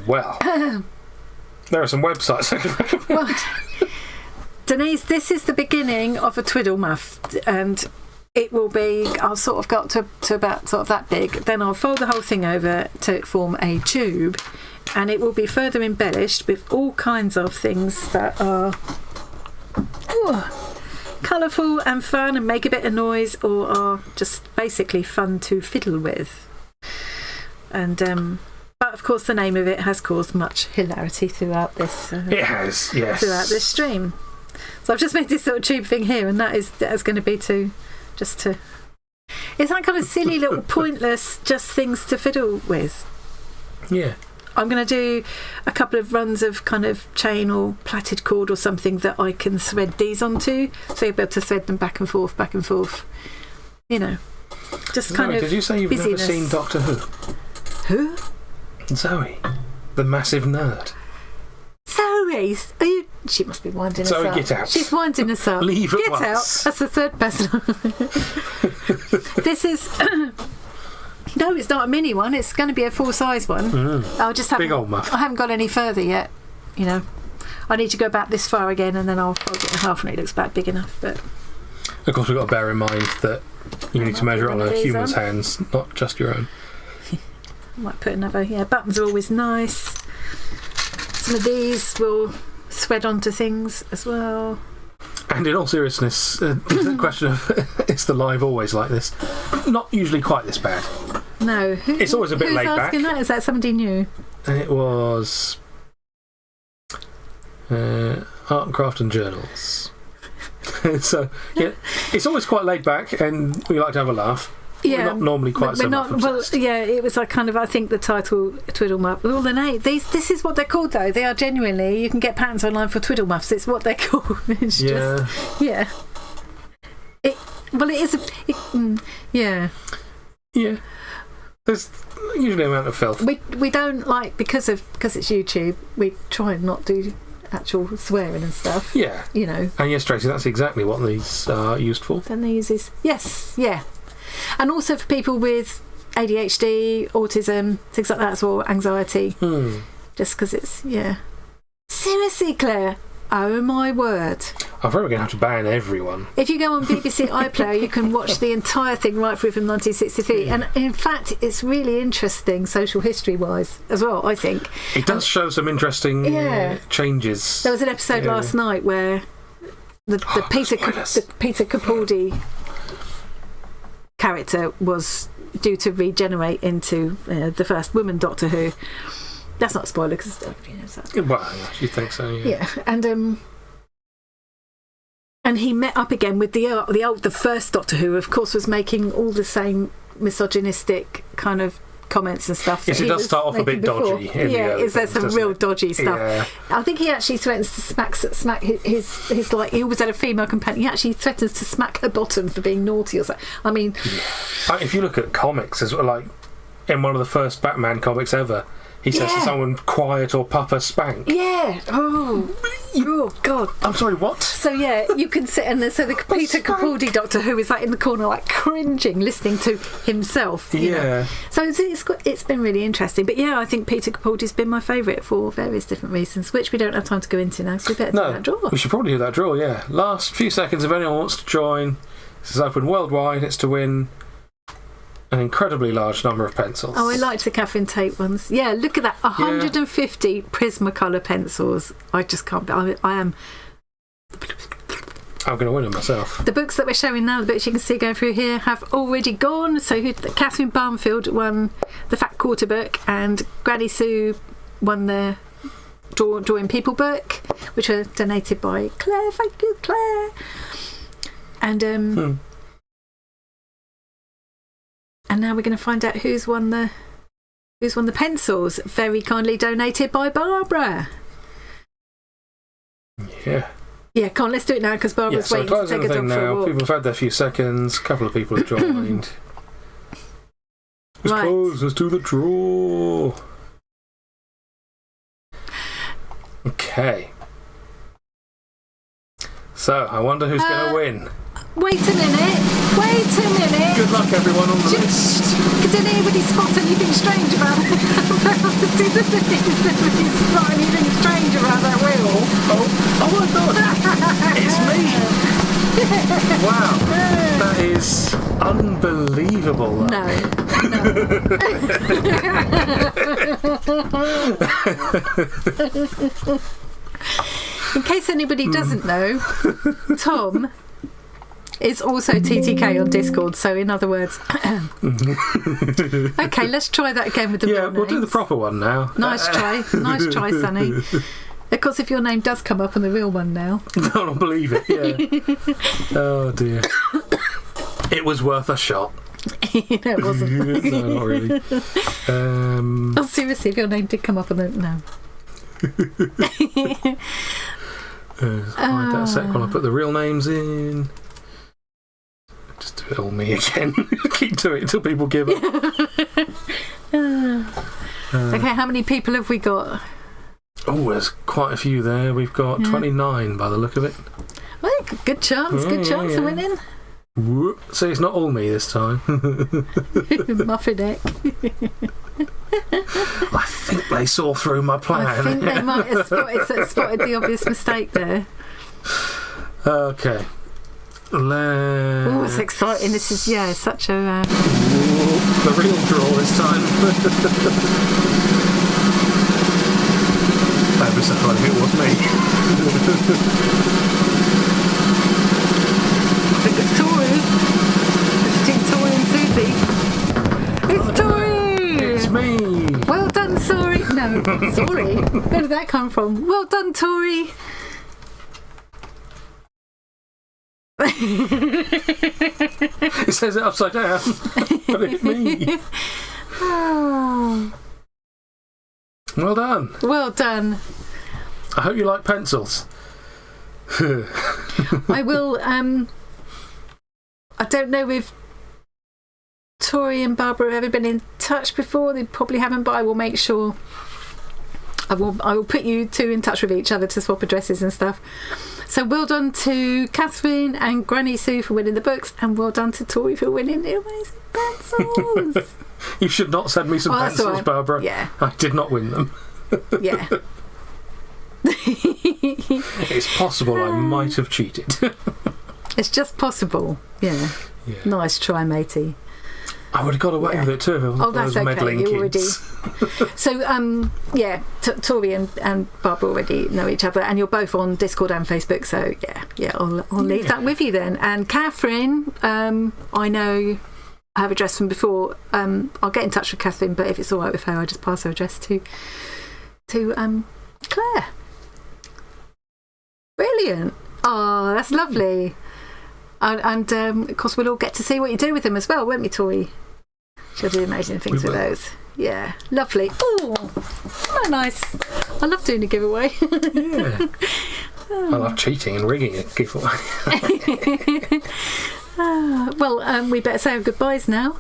Well, there are some websites I could recommend. Well, Denise, this is the beginning of a Twiddle Muff, and it will be, I'll sort of got to about sort of that big, then I'll fold the whole thing over to form a tube, and it will be further embellished with all kinds of things that are colourful and fun and make a bit of noise, or are just basically fun to fiddle with. And but of course the name of it has caused much hilarity throughout this It has, yes. throughout this stream. So I've just made this little tube thing here, and that's going to be it's that kind of silly little pointless just things to fiddle with. Yeah. I'm going to do a couple of runs of kind of chain or plaited cord or something that I can thread these onto, so you'll be able to thread them back and forth. You know, just kind of. Did you say you've busyness. never seen Doctor Who? Who? Zoe, the massive nerd. Zoe, are you? She must be winding us Zoe, up. get out. She's winding us up. Leave at Get once. out. That's the third person. This is. No, it's not a mini one. It's going to be a full-size one. I'll just have Big old muff. I haven't got any further yet. You know, I need to go back this far again, and then I'll fold it in half when it looks about big enough. But Of course, we've got to bear in mind that you need to measure it on one a of these human's on. hands, not just your own. I might put another. Yeah, buttons are always nice. Some of these will thread onto things as well. And in all seriousness, the question of is the live always like this? Not usually quite this bad. No, It's always a bit laid back. asking that? Is that somebody new? It was Art and Craft and Journals. So, yeah, it's always quite laid back, and we like to have a laugh. Yeah, We're not normally quite so much obsessed. Well, yeah, it was like kind of. I think the title Twiddle Muff. Well, the name. This is what they're called, though. They are genuinely. You can get patterns online for Twiddle Muffs. It's what they're called. It's Yeah. just, yeah. It is. Yeah. Yeah. There's usually an amount of filth. We don't like because it's YouTube. We try and not do actual swearing and stuff. Yeah. You know. And yes, Tracy, that's exactly what these are used for. Then they use this. Yes. Yeah. And also for people with ADHD, autism, things like that as well, anxiety. Just because it's, yeah. Seriously, Claire. Oh my word. I'm probably going to have to ban everyone. If you go on BBC iPlayer, you can watch the entire thing right through from 1963. And in fact, it's really interesting social history-wise as well, I think. It does show some interesting changes. There was an episode last night where the Peter Capaldi character was due to regenerate into the first woman Doctor Who. That's not a spoiler because Well, you think so? Yeah. And he met up again with the first Doctor Who. Of course, was making all the same misogynistic kind of comments and stuff. Yes, it does start off a bit dodgy. There's some real dodgy stuff. Yeah. I think he actually threatens to smack his like, he always had a female companion. He actually threatens to smack her bottom for being naughty or something. I mean, if you look at comics as well, like in one of the first Batman comics ever, he says to someone, "Quiet or Papa spank." Yeah. Oh God. I'm sorry, what? So you can sit and so the Peter Capaldi Doctor Who is like in the corner, like cringing, listening to himself. You know? So it's been really interesting. But I think Peter Capaldi's been my favourite for various different reasons, which we don't have time to go into now. So we better do that draw. We should probably do that draw. Yeah. Last few seconds. If anyone wants to join, this is open worldwide. It's to win an incredibly large number of pencils. Oh, I liked the Catherine Tate ones. Yeah, look at that. 150 Prismacolor pencils. I just can't... I am... I'm going to win them myself. The books that we're showing now, the books you can see going through here, have already gone. So Catherine Barnfield won the Fat Quarter book, and Granny Sue won the Drawing People book, which were donated by Claire. Thank you, Claire. And... And now we're going to find out who's won the pencils, very kindly donated by Barbara. Yeah. Yeah, come on, let's do it now because Barbara's waiting to take a dog for a walk. People have had their few seconds. A couple of people have joined. Let's do the draw. Okay. So, I wonder who's going to win. Wait a minute. Good luck, everyone on the list. Did anybody spot anything strange about it? Did anybody spot anything strange about that wheel? Oh my God. It's me. Wow. That is unbelievable. No. In case anybody doesn't know, Tom is also TTK on Discord, so in other words... Okay, let's try that again with the real we'll do the proper one now. Nice try, Sonny. Of course, if your name does come up on the real one now... I don't believe it, Oh dear. It was worth a shot. No, it wasn't. No, not really. Seriously, if your name did come up on the... No. Hide that a sec while I put the real names in. Just do it all me again. Keep doing it until people give up. Okay, how many people have we got? Oh, there's quite a few there. We've got 29 by the look of it. Well, good chance of winning. So it's not all me this time. Muffin neck. I think they saw through my plan. I think they might have spotted the obvious mistake there. Okay. Oh, it's exciting. This is, such a... the real draw this time. I'd be surprised if it was me. I think it's Tori. It's between Tori and Susie. It's Tori! It's me! Well done, Tori. No, sorry. Where did that come from? Well done, Tori. It says it upside down. But it's me. Oh. Well done. Well done. I hope you like pencils. I will. I don't know if Tori and Barbara have ever been in touch before. They probably haven't, but I will make sure. I will put you two in touch with each other to swap addresses and stuff. So well done to Catherine and Granny Sue for winning the books, and well done to Tori for winning the amazing pencils. You should not send me some pencils, right. Barbara. Yeah. I did not win them. Yeah. It's possible I might have cheated. It's just possible. Yeah. Nice try, matey. I would have got away with it too if it wasn't that's those meddling okay. You kids. So, Tori and Barbara already know each other, and you're both on Discord and Facebook. So, I'll leave that with you then. And Catherine, I know I have address from before. I'll get in touch with Catherine, but if it's all right with her, I'll just pass her address to Claire. Brilliant. Oh, that's lovely. And of course, we'll all get to see what you do with them as well, won't we, Tori? She'll do amazing things with those. Yeah, lovely. Oh, isn't that nice? I love doing a giveaway. Yeah. I love cheating and rigging a giveaway. Well, we better say our goodbyes now.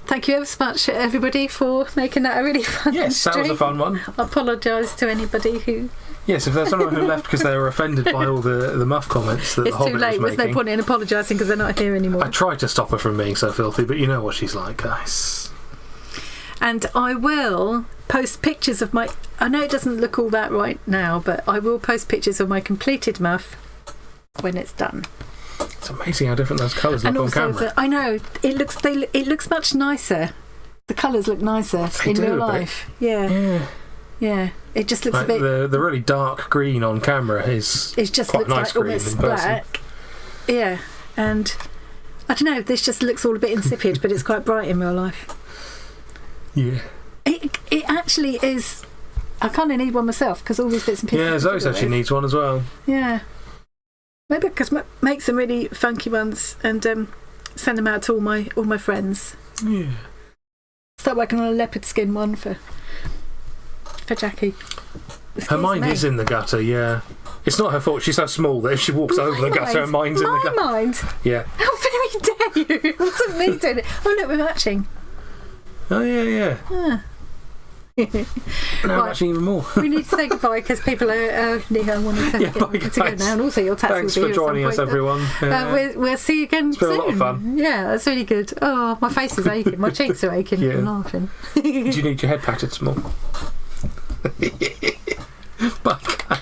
Thank you ever so much, everybody, for making that a really fun stream. Yes, that was a fun one. I apologise to anybody who... Yes, if there's someone who left because they were offended by all the muff comments that it's the Hobbit too late. was making. There's no point in apologising because they're not here anymore. I tried to stop her from being so filthy, but you know what she's like, guys. And I will post pictures of my... I know it doesn't look all that right now, but I will post pictures of my completed muff when it's done. It's amazing how different those colours look And on also, camera. I know it looks much nicer. The colours look nicer in real life. Yeah. It just looks like a bit. The really dark green on camera is It just quite looks nice like green almost in person. black. Yeah, and I don't know. This just looks all a bit insipid, but it's quite bright in real life. Yeah. It actually is. I kind of need one myself because all these bits and pieces. Yeah, Zoe said she needs one as well. Yeah. Maybe because make some really funky ones and send them out to all my friends. Yeah. Start working on a leopard skin one for Jackie. Her mind is in the gutter, yeah. It's not her fault. She's so small that if she walks over the gutter, her mind's in the gutter. My mind? Yeah. How very dare you? It wasn't me doing it. Oh, look, we're matching. Oh, yeah. Now Right. matching even more. We need to say goodbye because people are wanting to, bye, to go guys. now. And also your taxi Thanks will for be here at some joining us, point. everyone. We'll see you again soon. been a lot of fun. Yeah, that's really good. Oh, my face is aching. My cheeks are aching from laughing. Do you need your head patted some more? Bye, guys.